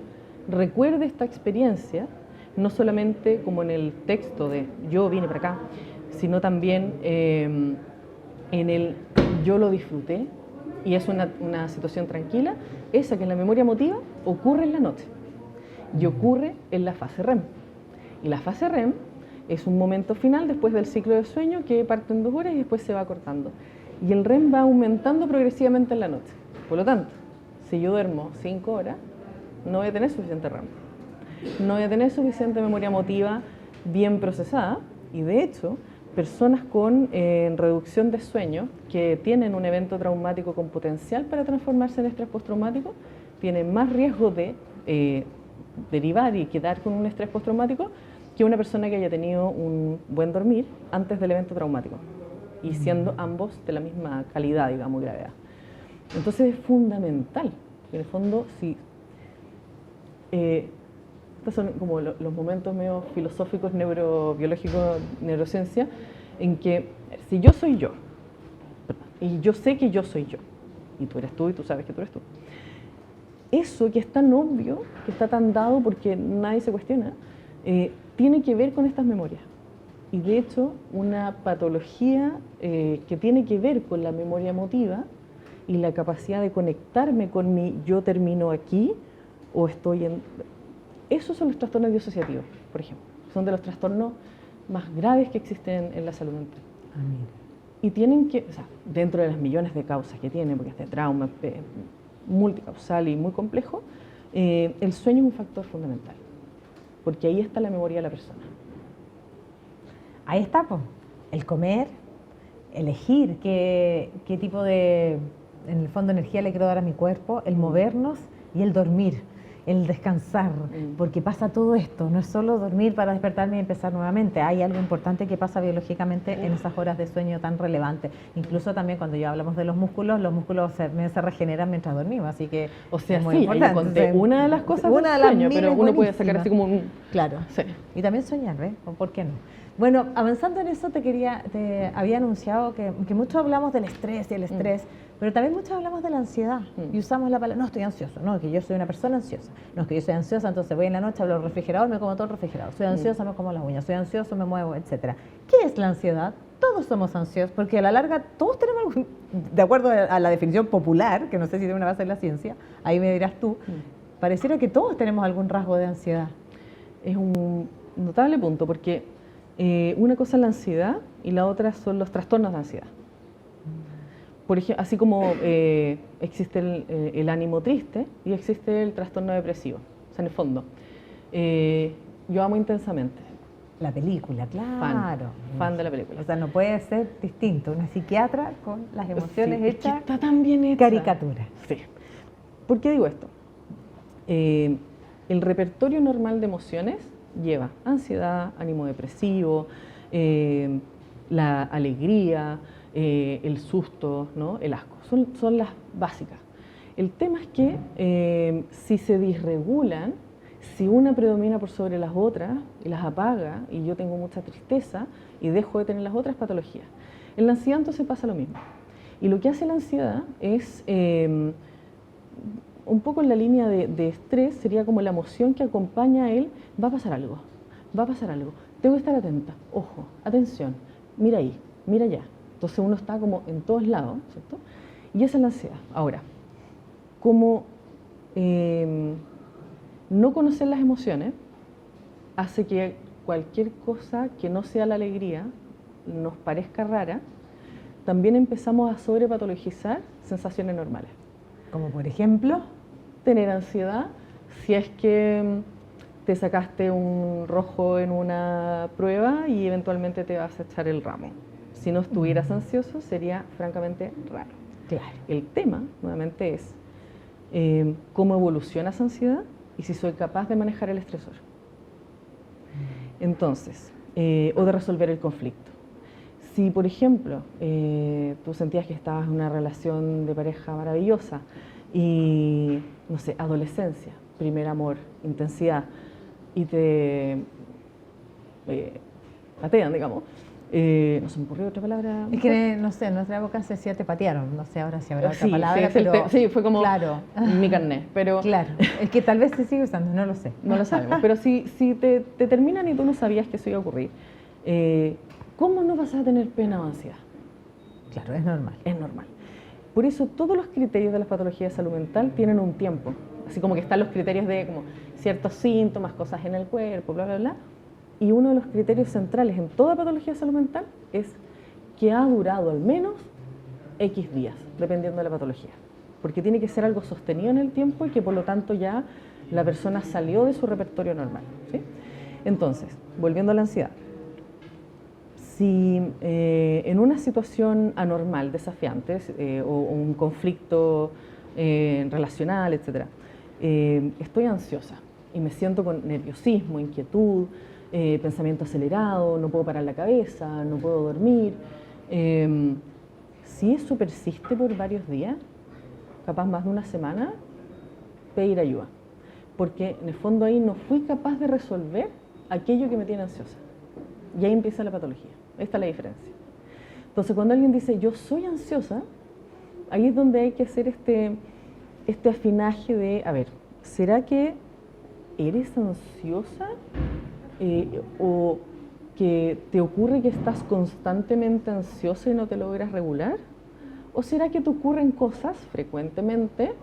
Speaker 5: recuerde esta experiencia, no solamente como en el texto de yo vine para acá, sino también en el yo lo disfruté y es una situación tranquila, esa que en la memoria emotiva ocurre en la noche y ocurre en la fase REM. Y la fase REM es un momento final después del ciclo de sueño que parte en 2 horas y después se va cortando. Y el REM va aumentando progresivamente en la noche. Por lo tanto, si yo duermo 5 horas, no voy a tener suficiente RAM. No voy a tener suficiente memoria emotiva bien procesada y de hecho, personas con reducción de sueño que tienen un evento traumático con potencial para transformarse en estrés postraumático tienen más riesgo de derivar y quedar con un estrés postraumático que una persona que haya tenido un buen dormir antes del evento traumático y siendo ambos de la misma calidad, digamos, gravedad. Entonces es fundamental, en el fondo, si estos son como los momentos medio filosóficos, neurobiológicos, neurociencia, en que si yo soy yo, y yo sé que yo soy yo, y tú eres tú y tú sabes que tú eres tú, eso que es tan obvio, que está tan dado porque nadie se cuestiona, tiene que ver con estas memorias. Y de hecho, una patología que tiene que ver con la memoria emotiva y la capacidad de conectarme con mi yo termino aquí o estoy en... Esos son los trastornos disociativos, por ejemplo. Son de los trastornos más graves que existen en la salud mental. Y tienen que, o sea, dentro de las millones de causas que tienen, porque este trauma es multicausal y muy complejo, el sueño es un factor fundamental, porque ahí está la memoria de la persona.
Speaker 4: Ahí está, pues, el comer, elegir qué tipo de, en el fondo, energía le quiero dar a mi cuerpo, el movernos y el dormir, el descansar, porque pasa todo esto, no es solo dormir para despertarme y empezar nuevamente, hay algo importante que pasa biológicamente en esas horas de sueño tan relevantes. Incluso también cuando ya hablamos de los músculos se regeneran mientras dormimos, así que
Speaker 5: o sea,
Speaker 4: es muy
Speaker 5: sí,
Speaker 4: importante.
Speaker 5: yo conté una de las cosas del sueño, pero uno puede sacar así como un...
Speaker 4: Claro,
Speaker 5: Sí.
Speaker 4: Y también soñar, ¿ves? ¿Por qué no? Bueno, avanzando en eso, te había anunciado que mucho hablamos del estrés y el estrés, pero también mucho hablamos de la ansiedad. Y usamos la palabra, no, estoy ansioso, no, que yo soy una persona ansiosa. No, es que yo soy ansiosa, entonces voy en la noche, abro el refrigerador, me como todo el refrigerador. Soy ansiosa, me como las uñas. Soy ansioso, me muevo, etc. ¿Qué es la ansiedad? Todos somos ansiosos, porque a la larga todos tenemos algún, de acuerdo a la definición popular, que no sé si tiene una base en la ciencia, ahí me dirás tú, pareciera que todos tenemos algún rasgo de ansiedad.
Speaker 5: Es un notable punto, porque una cosa es la ansiedad y la otra son los trastornos de ansiedad. Por ejemplo, así como existe el ánimo triste y existe el trastorno depresivo. O sea, en el fondo, yo amo intensamente.
Speaker 4: La película, claro.
Speaker 5: Fan de la película.
Speaker 4: O sea, no puede ser distinto. Una psiquiatra con las emociones
Speaker 5: Sí, es que
Speaker 4: hechas
Speaker 5: está tan bien hecha.
Speaker 4: caricatura.
Speaker 5: Sí. ¿Por qué digo esto? El repertorio normal de emociones lleva ansiedad, ánimo depresivo, la alegría, el susto, ¿no? El asco. Son las básicas. El tema es que si se disregulan, si una predomina por sobre las otras y las apaga, y yo tengo mucha tristeza y dejo de tener las otras patologías, en la ansiedad entonces pasa lo mismo. Y lo que hace la ansiedad es, un poco en la línea de estrés, sería como la emoción que acompaña a él, va a pasar algo, tengo que estar atenta, ojo, atención, mira ahí, mira allá. Entonces uno está como en todos lados, ¿cierto? Y esa es la ansiedad. Ahora, como no conocer las emociones hace que cualquier cosa que no sea la alegría nos parezca rara, también empezamos a sobrepatologizar sensaciones normales.
Speaker 4: Como por ejemplo,
Speaker 5: tener ansiedad si es que te sacaste un rojo en una prueba y eventualmente te vas a echar el ramo. Si no estuvieras ansioso sería francamente raro.
Speaker 4: claro,
Speaker 5: El tema, nuevamente, es cómo evoluciona esa ansiedad y si soy capaz de manejar el estresor. Entonces, o de resolver el conflicto. Si, por ejemplo, tú sentías que estabas en una relación de pareja maravillosa y, no sé, adolescencia, primer amor, intensidad, y te patean, digamos, no se me ocurrió otra palabra.
Speaker 4: es que no sé, en nuestra época se decía te patearon, no sé ahora si habrá otra
Speaker 5: Sí,
Speaker 4: palabra,
Speaker 5: sí,
Speaker 4: pero
Speaker 5: sí, fue como
Speaker 4: claro,
Speaker 5: mi carnet, pero
Speaker 4: claro, es que tal vez se sigue usando, no lo sé.
Speaker 5: no lo sabemos. Pero si te terminan y tú no sabías que eso iba a ocurrir, ¿cómo no vas a tener pena o ansiedad?
Speaker 4: Claro, es normal.
Speaker 5: Es normal. Por eso todos los criterios de las patologías de salud mental tienen un tiempo. Así como que están los criterios de como ciertos síntomas, cosas en el cuerpo, bla, bla, bla. Y uno de los criterios centrales en toda patología de salud mental es que ha durado al menos X días, dependiendo de la patología. porque tiene que ser algo sostenido en el tiempo y que por lo tanto ya la persona salió de su repertorio normal, ¿sí? Entonces, volviendo a la ansiedad, si en una situación anormal, desafiante, o un conflicto relacional, etc., estoy ansiosa y me siento con nerviosismo, inquietud, pensamiento acelerado, no puedo parar la cabeza, no puedo dormir, si eso persiste por varios días, capaz más de una semana, pedir ayuda, porque en el fondo ahí no fui capaz de resolver aquello que me tiene ansiosa, y ahí empieza la patología. Esta es la diferencia. Entonces, cuando alguien dice yo soy ansiosa, ahí es donde hay que hacer este afinaje de, a ver, ¿será que eres ansiosa? ¿O que te ocurre que estás constantemente ansiosa y no te logras regular? ¿O será que te ocurren cosas frecuentemente,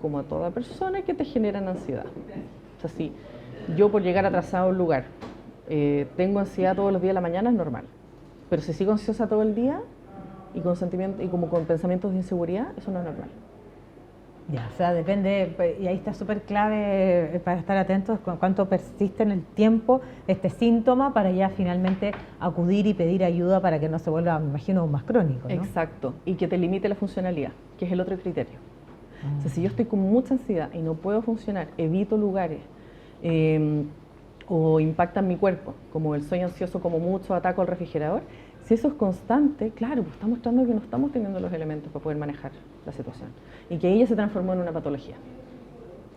Speaker 5: como a toda persona, que te generan ansiedad? O sea, si yo por llegar atrasado a un lugar tengo ansiedad todos los días de la mañana, es normal. Pero si sigo ansiosa todo el día y como con pensamientos de inseguridad, eso no es normal.
Speaker 4: Ya, o sea, depende, y ahí está súper clave para estar atentos con cuánto persiste en el tiempo este síntoma para ya finalmente acudir y pedir ayuda para que no se vuelva, me imagino, más crónico, ¿no?
Speaker 5: Exacto, y que te limite la funcionalidad, que es el otro criterio. O sea, si yo estoy con mucha ansiedad y no puedo funcionar, evito lugares o impactan mi cuerpo, como el soy ansioso como mucho, ataco al refrigerador, si eso es constante, claro, pues está mostrando que no estamos teniendo los elementos para poder manejar la situación y que ella se transformó en una patología.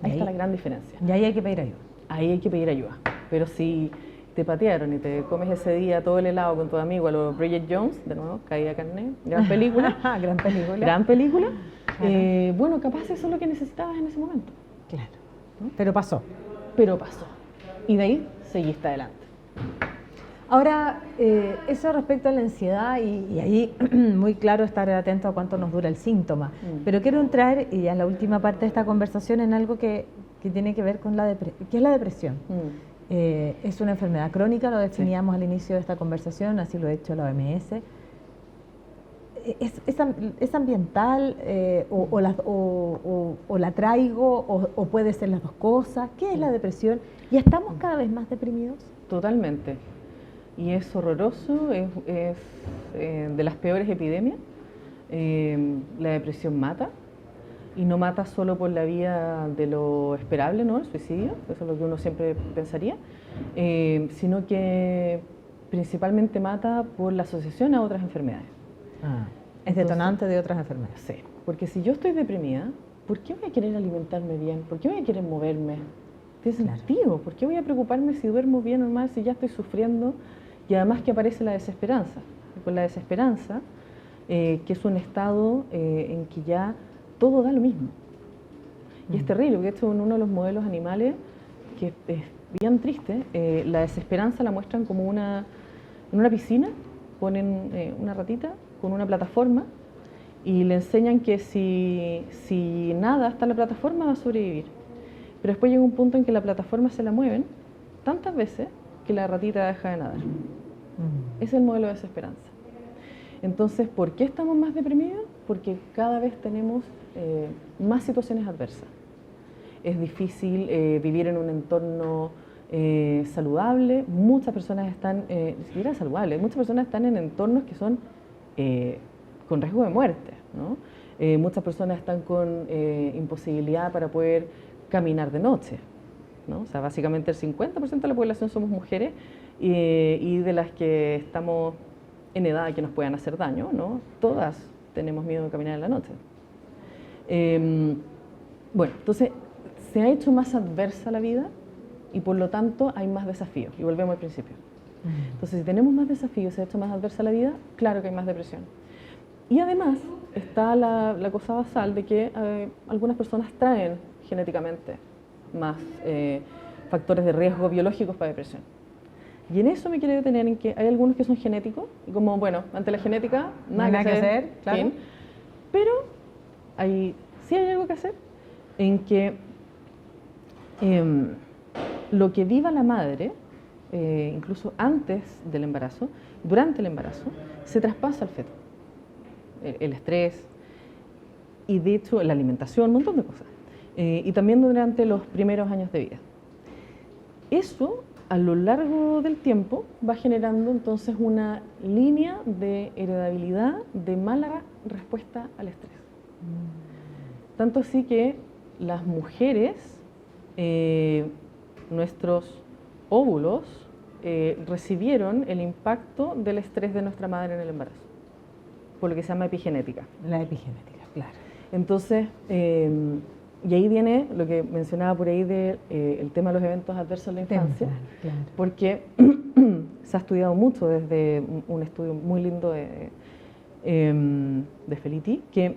Speaker 5: Ahí está la gran diferencia.
Speaker 4: Y ahí hay que pedir ayuda.
Speaker 5: Ahí hay que pedir ayuda. Pero si te patearon y te comes ese día todo el helado con tu amigo a lo Bridget Jones, de nuevo, Caída Carné, gran película.
Speaker 4: Gran película.
Speaker 5: Gran película.
Speaker 4: Claro.
Speaker 5: Bueno, capaz eso es lo que necesitabas en ese momento.
Speaker 4: Claro. ¿No? Pero pasó.
Speaker 5: Pero pasó. Y de ahí seguiste adelante.
Speaker 4: Ahora, eso respecto a la ansiedad, y ahí muy claro estar atento a cuánto nos dura el síntoma. Pero quiero entrar, y ya en la última parte de esta conversación, en algo que tiene que ver con ¿qué es la depresión? Es una enfermedad crónica, lo definíamos al inicio de esta conversación, así lo ha hecho la OMS. ¿Es ambiental o la traigo o puede ser las dos cosas? ¿Qué es la depresión? ¿Y estamos cada vez más deprimidos?
Speaker 5: Totalmente. Y es horroroso, es de las peores epidemias. La depresión mata, y no mata solo por la vía de lo esperable, ¿no? El suicidio, eso es lo que uno siempre pensaría, sino que principalmente mata por la asociación a otras enfermedades.
Speaker 4: Es detonante de otras enfermedades.
Speaker 5: Sí, porque si yo estoy deprimida, ¿por qué voy a querer alimentarme bien? ¿Por qué voy a querer moverme? ¿Tiene sentido? ¿Por qué voy a preocuparme si duermo bien o mal, si ya estoy sufriendo? Y además que aparece la desesperanza. Y con la desesperanza, que es un estado en que ya todo da lo mismo. Y es terrible, porque esto es uno de los modelos animales que es bien triste. La desesperanza la muestran como en una piscina, ponen una ratita con una plataforma y le enseñan que si nada hasta la plataforma va a sobrevivir. Pero después llega un punto en que la plataforma se la mueven tantas veces que la ratita deja de nadar. Ese es el modelo de desesperanza. Entonces, ¿por qué estamos más deprimidos? Porque cada vez tenemos más situaciones adversas. Es difícil vivir en un entorno saludable. Muchas personas están, ni siquiera saludables, muchas personas están en entornos que son con riesgo de muerte, ¿no? Muchas personas están con imposibilidad para poder caminar de noche, ¿no? O sea, básicamente el 50% de la población somos mujeres y de las que estamos en edad que nos puedan hacer daño, ¿no? Todas tenemos miedo de caminar en la noche. Bueno, entonces se ha hecho más adversa la vida y por lo tanto hay más desafíos. Y volvemos al principio. Entonces, si tenemos más desafíos, se ha hecho más adversa la vida, claro que hay más depresión. Y además está la cosa basal de que algunas personas traen genéticamente más factores de riesgo biológicos para depresión. Y en eso me quiero detener en que hay algunos que son genéticos, y como, bueno, ante la genética, nada que hacer,
Speaker 4: claro.
Speaker 5: Fin. Pero sí hay algo que hacer, en que lo que viva la madre, incluso antes del embarazo, durante el embarazo, se traspasa al feto. El estrés. y de hecho la alimentación, un montón de cosas. Y también durante los primeros años de vida. Eso, a lo largo del tiempo, va generando entonces una línea de heredabilidad de mala respuesta al estrés. Tanto así que las mujeres, nuestros óvulos, recibieron el impacto del estrés de nuestra madre en el embarazo, por lo que se llama epigenética.
Speaker 4: La epigenética, claro.
Speaker 5: Entonces, y ahí viene lo que mencionaba por ahí del tema de los eventos adversos en la infancia,
Speaker 4: Claro.
Speaker 5: porque se ha estudiado mucho desde un estudio muy lindo de Felitti, que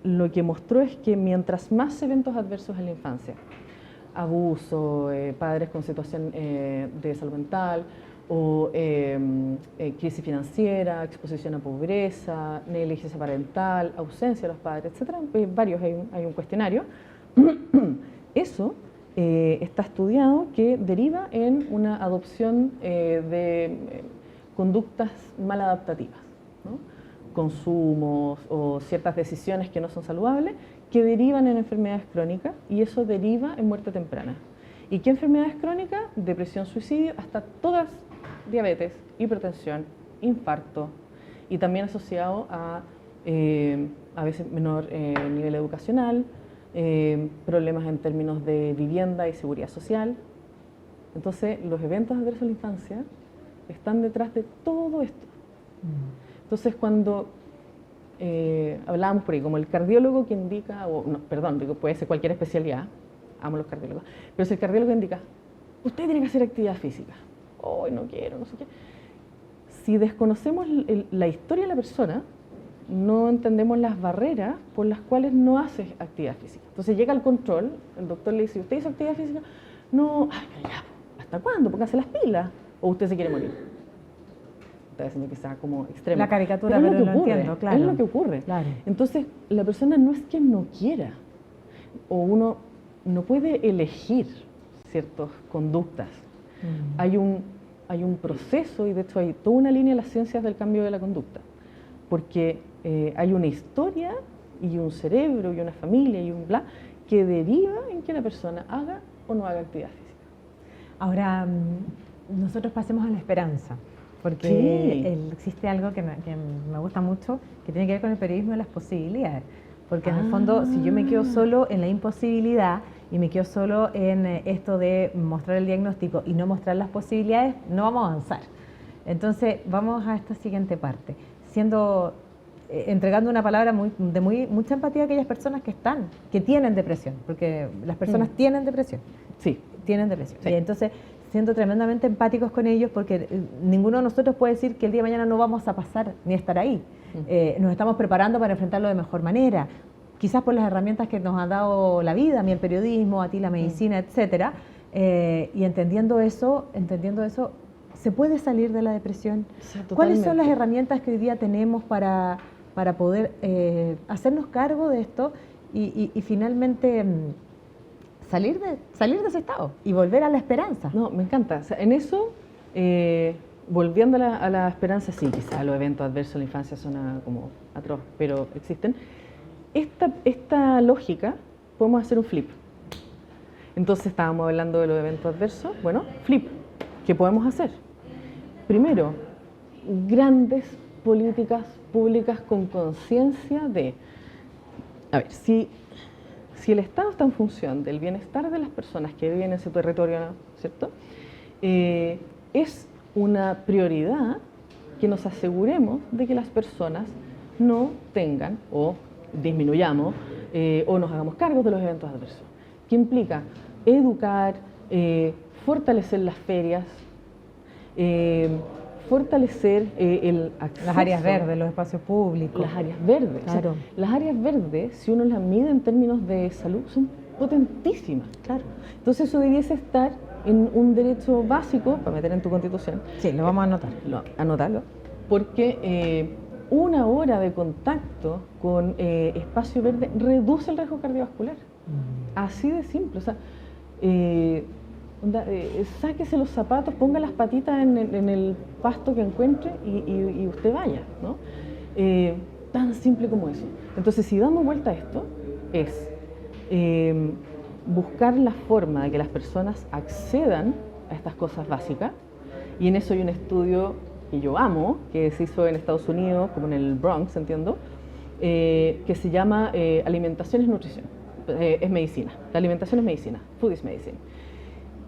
Speaker 5: lo que mostró es que mientras más eventos adversos en la infancia, abuso, padres con situación de salud mental, o crisis financiera, exposición a pobreza, negligencia parental, ausencia de los padres, etcétera, varios, hay un cuestionario. Eso está estudiado que deriva en una adopción de conductas maladaptativas, ¿no? Consumos o ciertas decisiones que no son saludables, que derivan en enfermedades crónicas, y eso deriva en muerte temprana. ¿Y qué enfermedades crónicas? Depresión, suicidio, hasta todas, diabetes, hipertensión, infarto, y también asociado a veces menor nivel educacional, problemas en términos de vivienda y seguridad social. Entonces, los eventos adversos en la infancia están detrás de todo esto. Entonces, cuando hablábamos por ahí, como el cardiólogo que indica, puede ser cualquier especialidad, amo los cardiólogos, pero si el cardiólogo indica, usted tiene que hacer actividad física, hoy no quiero, no sé qué. Si desconocemos la historia de la persona, no entendemos las barreras por las cuales no hace actividad física. Entonces llega al control, el doctor le dice, ¿usted hizo actividad física? No, ay, pero ya, ¿hasta cuándo? Póngase las pilas, o usted se quiere morir. Está diciendo que sea como extremo.
Speaker 4: La caricatura,
Speaker 5: pero
Speaker 4: pero
Speaker 5: es lo
Speaker 4: lo
Speaker 5: que ocurre,
Speaker 4: entiendo, claro.
Speaker 5: es lo que ocurre.
Speaker 4: Claro.
Speaker 5: Entonces, la persona no es que no quiera, o uno no puede elegir ciertas conductas. Hay un proceso, y de hecho hay toda una línea de las ciencias del cambio de la conducta, porque hay una historia y un cerebro y una familia y un bla que deriva en que la persona haga o no haga actividad física.
Speaker 4: Ahora, nosotros pasemos a la esperanza, porque
Speaker 5: Sí.
Speaker 4: existe algo que me gusta mucho, que tiene que ver con el periodismo de las posibilidades. Porque en el fondo, si yo me quedo solo en la imposibilidad y me quedo solo en esto de mostrar el diagnóstico y no mostrar las posibilidades, no vamos a avanzar. Entonces, vamos a esta siguiente parte, entregando una palabra de mucha empatía a aquellas personas que tienen depresión, porque las personas tienen depresión.
Speaker 5: Sí.
Speaker 4: Tienen depresión.
Speaker 5: Sí.
Speaker 4: Y entonces, siendo tremendamente empáticos con ellos, porque ninguno de nosotros puede decir que el día de mañana no vamos a pasar ni a estar ahí. Nos estamos preparando para enfrentarlo de mejor manera, quizás por las herramientas que nos ha dado la vida, a mí el periodismo, a ti la medicina, etcétera. Y entendiendo eso, ¿se puede salir de la depresión?
Speaker 5: Sí,
Speaker 4: ¿Cuáles son
Speaker 5: totalmente.
Speaker 4: las herramientas que hoy día tenemos para poder hacernos cargo de esto y finalmente salir de ese estado y volver a la esperanza?
Speaker 5: No, me encanta. O sea, en eso, volviendo a la esperanza, sí, quizás los eventos adversos en la infancia son como atroz, pero existen. Esta lógica, podemos hacer un flip. Entonces estábamos hablando de los eventos adversos. Bueno, flip. ¿Qué podemos hacer? Primero, grandes políticas públicas con conciencia de, a ver, si el Estado está en función del bienestar de las personas que viven en su territorio, ¿no? ¿Cierto? Es una prioridad que nos aseguremos de que las personas no tengan o disminuyamos o nos hagamos cargo de los eventos adversos. ¿Qué implica? Educar, fortalecer las ferias, fortalecer el acceso.
Speaker 4: Las áreas verdes, los espacios públicos.
Speaker 5: Las áreas verdes.
Speaker 4: Claro.
Speaker 5: O sea, las áreas verdes, si uno las mide en términos de salud, son potentísimas.
Speaker 4: Claro.
Speaker 5: Entonces eso debiese estar en un derecho básico, para meter en tu constitución.
Speaker 4: Sí, lo vamos a anotar.
Speaker 5: Anotarlo. Porque una hora de contacto con espacio verde reduce el riesgo cardiovascular. Así de simple. O sea, sáquese los zapatos, ponga las patitas en el pasto que encuentre y usted vaya, ¿no? tan simple como eso. Entonces, si damos vuelta a esto, es buscar la forma de que las personas accedan a estas cosas básicas, y en eso hay un estudio que yo amo, que se hizo en Estados Unidos, como en el Bronx, entiendo, que se llama alimentación es nutrición, es medicina. La alimentación es medicina, food is medicine.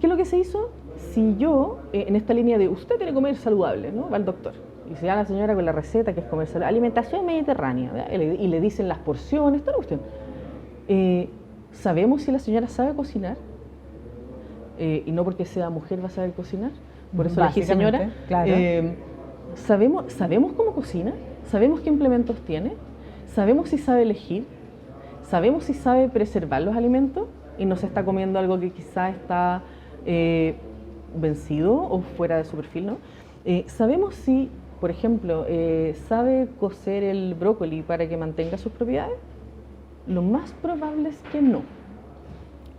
Speaker 5: ¿Qué es lo que se hizo? Si yo, en esta línea de usted tiene que comer saludable, ¿no? Va al doctor y se da la señora con la receta que es comer saludable, alimentación mediterránea, ¿verdad? Y le dicen las porciones, toda la cuestión. ¿Sabemos si la señora sabe cocinar? Y no porque sea mujer va a saber cocinar. Por eso elegí señora.
Speaker 4: Claro.
Speaker 5: ¿Sabemos cómo cocina? ¿Sabemos qué implementos tiene? ¿Sabemos si sabe elegir? ¿Sabemos si sabe preservar los alimentos? Y no se está comiendo algo que quizá está vencido o fuera de su perfil, ¿no? ¿Sabemos si, por ejemplo, sabe cocer el brócoli para que mantenga sus propiedades? Lo más probable es que no.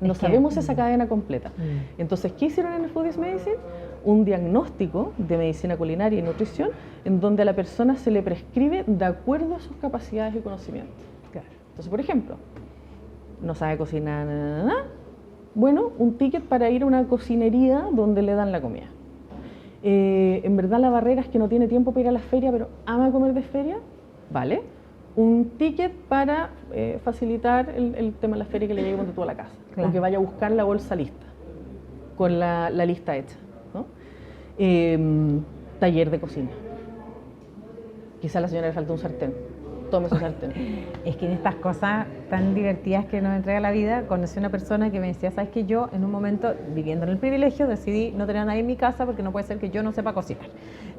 Speaker 5: No sabemos esa cadena completa. Entonces, ¿qué hicieron en el Food is Medicine? Un diagnóstico de medicina culinaria y nutrición en donde a la persona se le prescribe de acuerdo a sus capacidades y conocimientos.
Speaker 4: Claro.
Speaker 5: Entonces, por ejemplo, no sabe cocinar, bueno, un ticket para ir a una cocinería donde le dan la comida. En verdad la barrera es que no tiene tiempo para ir a la feria, pero ama comer de feria, ¿vale? Un ticket para facilitar el tema de la feria, que le llegue cuando tú a la casa,
Speaker 4: Claro.
Speaker 5: o que vaya a buscar la bolsa lista, con la lista hecha, ¿no? Taller de cocina. Quizá a la señora le falta un sartén, tome su sartén.
Speaker 4: Es que en estas cosas tan divertidas que nos entrega la vida, conocí a una persona que me decía, ¿sabes qué? Yo en un momento, viviendo en el privilegio, decidí no tener a nadie en mi casa porque no puede ser que yo no sepa cocinar.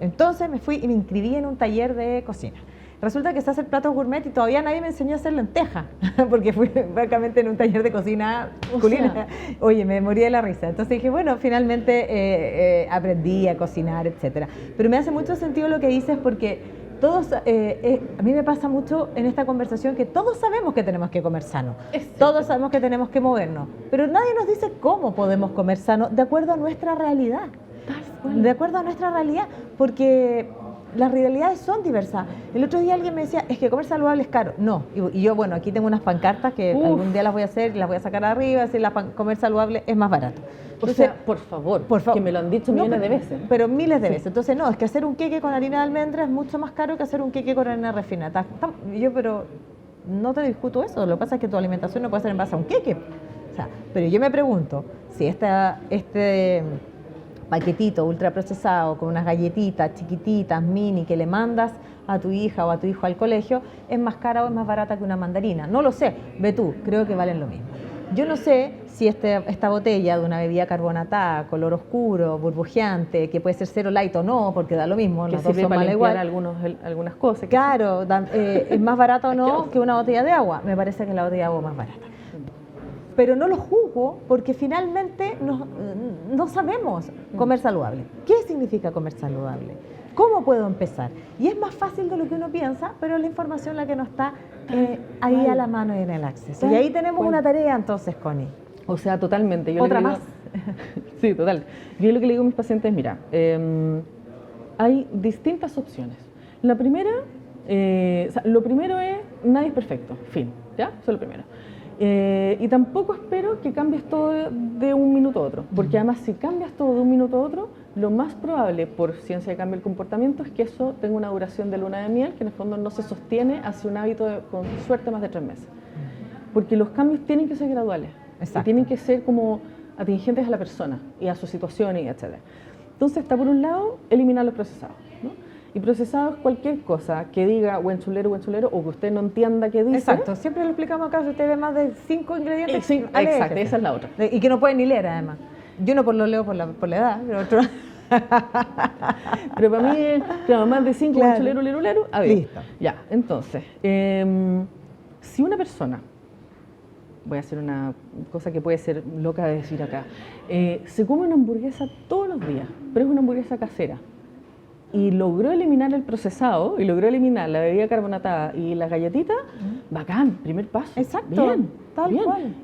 Speaker 4: Entonces me fui y me inscribí en un taller de cocina. Resulta que se hace platos gourmet y todavía nadie me enseñó a hacer lentejas, porque fui francamente en un taller de cocina culinaria. Oye, me morí de la risa. Entonces dije, bueno, finalmente aprendí a cocinar, etcétera. Pero me hace mucho sentido lo que dices, porque todos, a mí me pasa mucho en esta conversación que todos sabemos que tenemos que comer sano, todos sabemos que tenemos que movernos, pero nadie nos dice cómo podemos comer sano de acuerdo a nuestra realidad, de acuerdo a nuestra realidad, porque las realidades son diversas. El otro día alguien me decía, es que comer saludable es caro. No, y yo, bueno, aquí tengo unas pancartas que algún día las voy a hacer y las voy a sacar arriba, decir comer saludable es más barato. Entonces,
Speaker 5: O sea, por favor, que me lo han dicho millones de veces.
Speaker 4: Pero miles de veces. Entonces, no, es que hacer un queque con harina de almendra es mucho más caro que hacer un queque con harina refinada. Pero no te discuto eso. Lo que pasa es que tu alimentación no puede ser en base a un queque. O sea, pero yo me pregunto si este paquetito ultraprocesado con unas galletitas chiquititas, mini, que le mandas a tu hija o a tu hijo al colegio, ¿es más cara o es más barata que una mandarina? No lo sé. Ve tú, creo que valen lo mismo. Yo no sé si esta botella de una bebida carbonatada, color oscuro, burbujeante, que puede ser cero light o no, porque da lo mismo,
Speaker 5: Que
Speaker 4: las dos
Speaker 5: sirve
Speaker 4: son
Speaker 5: para
Speaker 4: mal
Speaker 5: limpiar
Speaker 4: igual.
Speaker 5: algunas cosas.
Speaker 4: Claro, es más barata o no que una botella de agua. Me parece que la botella de agua es más barata. Pero no lo juzgo porque finalmente no sabemos comer saludable. ¿Qué significa comer saludable? ¿Cómo puedo empezar? Y es más fácil de lo que uno piensa, pero es la información la que no está ahí a la mano y en el acceso. Y ahí tenemos una tarea entonces, Connie.
Speaker 5: O sea, totalmente.
Speaker 4: ¿Otra más?
Speaker 5: Sí, total. Yo lo que le digo a mis pacientes es, mira, hay distintas opciones. La primera, lo primero es, nadie es perfecto, fin, ¿ya? Eso es lo primero. Y tampoco espero que cambies todo de un minuto a otro, porque además si cambias todo de un minuto a otro, lo más probable, por ciencia de cambio del comportamiento, es que eso tenga una duración de luna de miel, que en el fondo no se sostiene hacia un hábito con suerte más de 3 meses. Porque los cambios tienen que ser graduales.
Speaker 4: Exacto.
Speaker 5: Y tienen que ser como atingentes a la persona y a su situación, y etc. Entonces está por un lado eliminar los procesados, ¿no? Y procesado es cualquier cosa que diga buen chulero, o que usted no entienda qué dice.
Speaker 4: Exacto, siempre lo explicamos acá, si usted ve más de 5 ingredientes,
Speaker 5: Exacto, esa es la otra.
Speaker 4: Y que no puede ni leer además. Yo no lo leo por la edad, pero otro...
Speaker 5: Pero para mí, claro, más de 5,
Speaker 4: Claro.
Speaker 5: chulero, a ver.
Speaker 4: Listo.
Speaker 5: Ya, entonces, si una persona, voy a hacer una cosa que puede ser loca de decir acá, se come una hamburguesa todos los días, pero es una hamburguesa casera, y logró eliminar el procesado, y logró eliminar la bebida carbonatada y las galletitas, bacán, primer paso.
Speaker 4: Exacto,
Speaker 5: bien,
Speaker 4: tal
Speaker 5: bien.
Speaker 4: cual.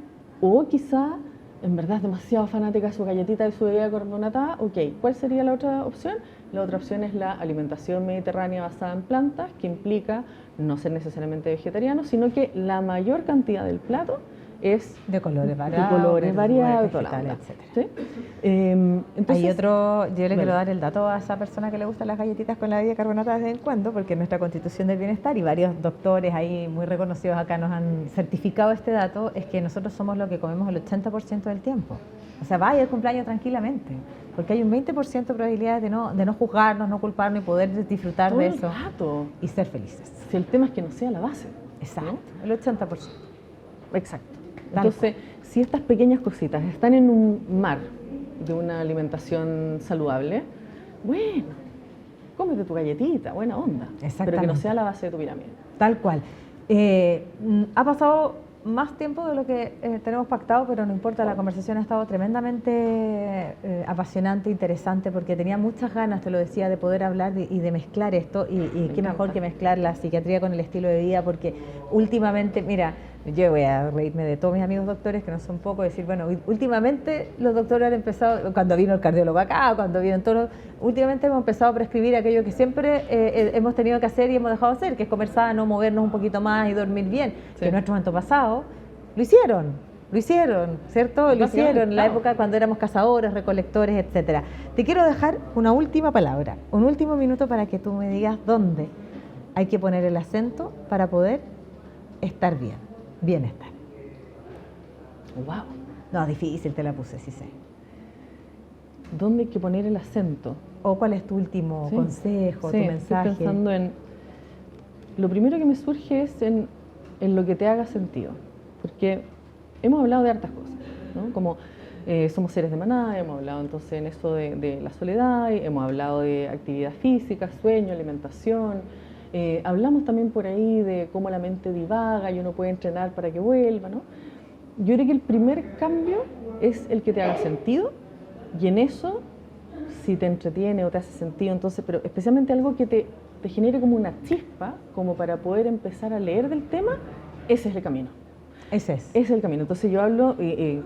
Speaker 5: O quizá en verdad es demasiado fanática de su galletita y su bebida carbonatada, ok, ¿cuál sería la otra opción? La otra opción es la alimentación mediterránea basada en plantas, que implica no ser necesariamente vegetariano, sino que la mayor cantidad del plato es
Speaker 4: De colores variados,
Speaker 5: de colores variados,
Speaker 4: verduras,
Speaker 5: toda la
Speaker 4: vegetales,
Speaker 5: onda,
Speaker 4: etcétera.
Speaker 5: ¿sí? Entonces,
Speaker 4: Hay otro, yo le quiero
Speaker 5: bueno.
Speaker 4: dar el dato a esa persona que le gustan las galletitas con la bebida carbonatada de vez en cuando, porque en nuestra Constitución del Bienestar y varios doctores ahí muy reconocidos acá nos han certificado este dato, es que nosotros somos lo que comemos el 80% del tiempo. O sea, vaya al cumpleaños tranquilamente, porque hay un 20% de probabilidades de no juzgarnos, no culparnos y poder disfrutar
Speaker 5: todo
Speaker 4: de
Speaker 5: el
Speaker 4: eso
Speaker 5: rato.
Speaker 4: y ser felices.
Speaker 5: Si el tema es que no sea la base.
Speaker 4: Exacto, el 80%.
Speaker 5: Exacto.
Speaker 4: Tal
Speaker 5: Entonces, si estas pequeñas cositas están en un mar de una alimentación saludable, bueno, cómete tu galletita, buena onda. Pero que no
Speaker 4: Exactamente.
Speaker 5: sea la base de tu pirámide.
Speaker 4: Tal cual. Ha pasado más tiempo de lo que tenemos pactado, pero no importa, la conversación ha estado tremendamente apasionante, interesante, porque tenía muchas ganas, te lo decía, de poder hablar y de mezclar esto, y qué
Speaker 5: encanta.
Speaker 4: mejor que mezclar la psiquiatría con el estilo de vida, porque últimamente, mira, yo voy a reírme de todos mis amigos doctores, que no son pocos, decir, bueno, últimamente los doctores han empezado, cuando vino el cardiólogo acá, cuando vino todos, últimamente hemos empezado a prescribir aquello que siempre hemos tenido que hacer y hemos dejado de hacer, que es comer sano, movernos un poquito más y dormir bien,
Speaker 5: Sí.
Speaker 4: que nuestros antepasados lo hicieron, ¿cierto? Lo hicieron en la
Speaker 5: claro.
Speaker 4: época cuando éramos cazadores, recolectores, etcétera. Te quiero dejar una última palabra, un último minuto para que tú me digas dónde hay que poner el acento para poder estar bien, bienestar.
Speaker 5: ¡Wow!
Speaker 4: No, difícil te la puse, sí sé.
Speaker 5: ¿Dónde hay que poner el acento?
Speaker 4: ¿O cuál es tu último
Speaker 5: Sí.
Speaker 4: consejo,
Speaker 5: Sí,
Speaker 4: tu mensaje?
Speaker 5: Estoy pensando en... Lo primero que me surge es en lo que te haga sentido. Porque hemos hablado de hartas cosas, ¿no? Como somos seres de manada, hemos hablado entonces en eso de la soledad, hemos hablado de actividad física, sueño, alimentación. Hablamos también por ahí de cómo la mente divaga y uno puede entrenar para que vuelva, ¿no? Yo creo que el primer cambio es el que te haga sentido, y en eso, si te entretiene o te hace sentido, entonces, pero especialmente algo que te genere como una chispa, como para poder empezar a leer del tema, ese es el camino.
Speaker 4: Ese es.
Speaker 5: Ese es el camino. Entonces yo hablo,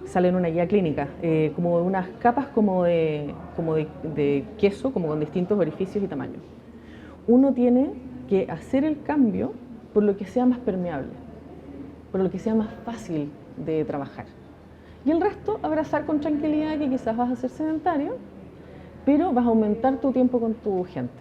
Speaker 5: sale en una guía clínica, como de unas capas como de queso, como con distintos orificios y tamaños. Uno tiene que hacer el cambio por lo que sea más permeable, por lo que sea más fácil de trabajar. Y el resto, abrazar con tranquilidad que quizás vas a ser sedentario, pero vas a aumentar tu tiempo con tu gente.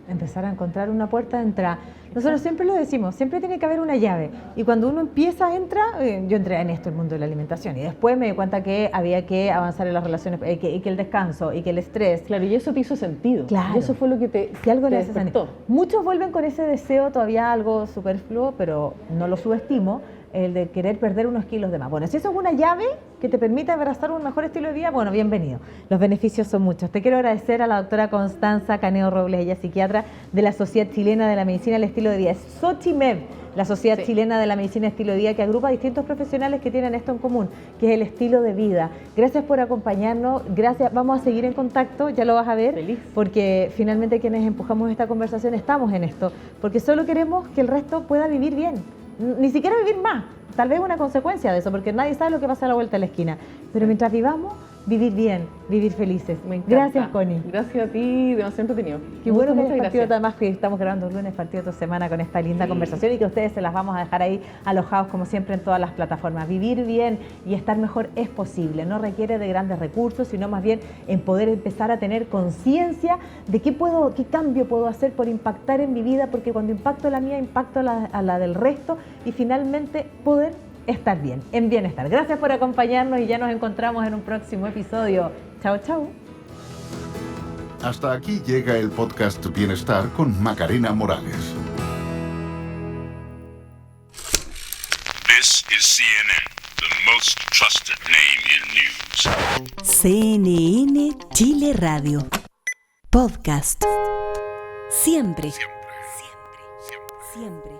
Speaker 4: Empezar a encontrar una puerta de entrada. Nosotros siempre lo decimos, siempre tiene que haber una llave. Y cuando uno empieza, entra, yo entré en esto, el mundo de la alimentación, y después me di cuenta que había que avanzar en las relaciones, y que el descanso, y que el estrés.
Speaker 5: Claro, y eso te hizo sentido.
Speaker 4: Claro.
Speaker 5: Y eso fue lo que te,
Speaker 4: Si algo
Speaker 5: te
Speaker 4: le hace
Speaker 5: despertó.
Speaker 4: sentido. Muchos vuelven con ese deseo todavía algo superfluo, pero no lo subestimo, el de querer perder unos kilos de más. Bueno, si eso es una llave que te permite abrazar un mejor estilo de vida, bueno, bienvenido. Los beneficios son muchos. Te quiero agradecer a la doctora Constanza Caneo Robles, ella es psiquiatra de la Sociedad Chilena de la Medicina del Estilo de Vida. Es SOCHIMED, la Sociedad
Speaker 5: Sí.
Speaker 4: Chilena de la Medicina Estilo de Vida, que agrupa a distintos profesionales que tienen esto en común, que es el estilo de vida. Gracias por acompañarnos, gracias, vamos a seguir en contacto, ya lo vas a ver,
Speaker 5: Feliz.
Speaker 4: porque finalmente quienes empujamos esta conversación estamos en esto, porque solo queremos que el resto pueda vivir bien, ni siquiera vivir más, tal vez una consecuencia de eso, porque nadie sabe lo que pasa a la vuelta de la esquina, pero mientras vivamos, vivir bien, vivir felices.
Speaker 5: Me encanta.
Speaker 4: Gracias, Connie.
Speaker 5: Gracias a ti, demasiado entretenido.
Speaker 4: Qué bueno que
Speaker 5: muchas
Speaker 4: hayas partido,
Speaker 5: gracias.
Speaker 4: además que estamos grabando el lunes, partido de tu semana con esta linda conversación, y que ustedes se las vamos a dejar ahí alojados como siempre en todas las plataformas. Vivir bien y estar mejor es posible, no requiere de grandes recursos, sino más bien en poder empezar a tener conciencia de qué cambio puedo hacer por impactar en mi vida, porque cuando impacto la mía, impacto a la del resto, y finalmente poder estar bien, en bienestar. Gracias por acompañarnos y ya nos encontramos en un próximo episodio. Chao, chao.
Speaker 3: Hasta aquí llega el podcast Bienestar con Macarena Morales.
Speaker 1: This is CNN, the most trusted name in news.
Speaker 2: CNN Chile Radio. Podcast. Siempre. Siempre.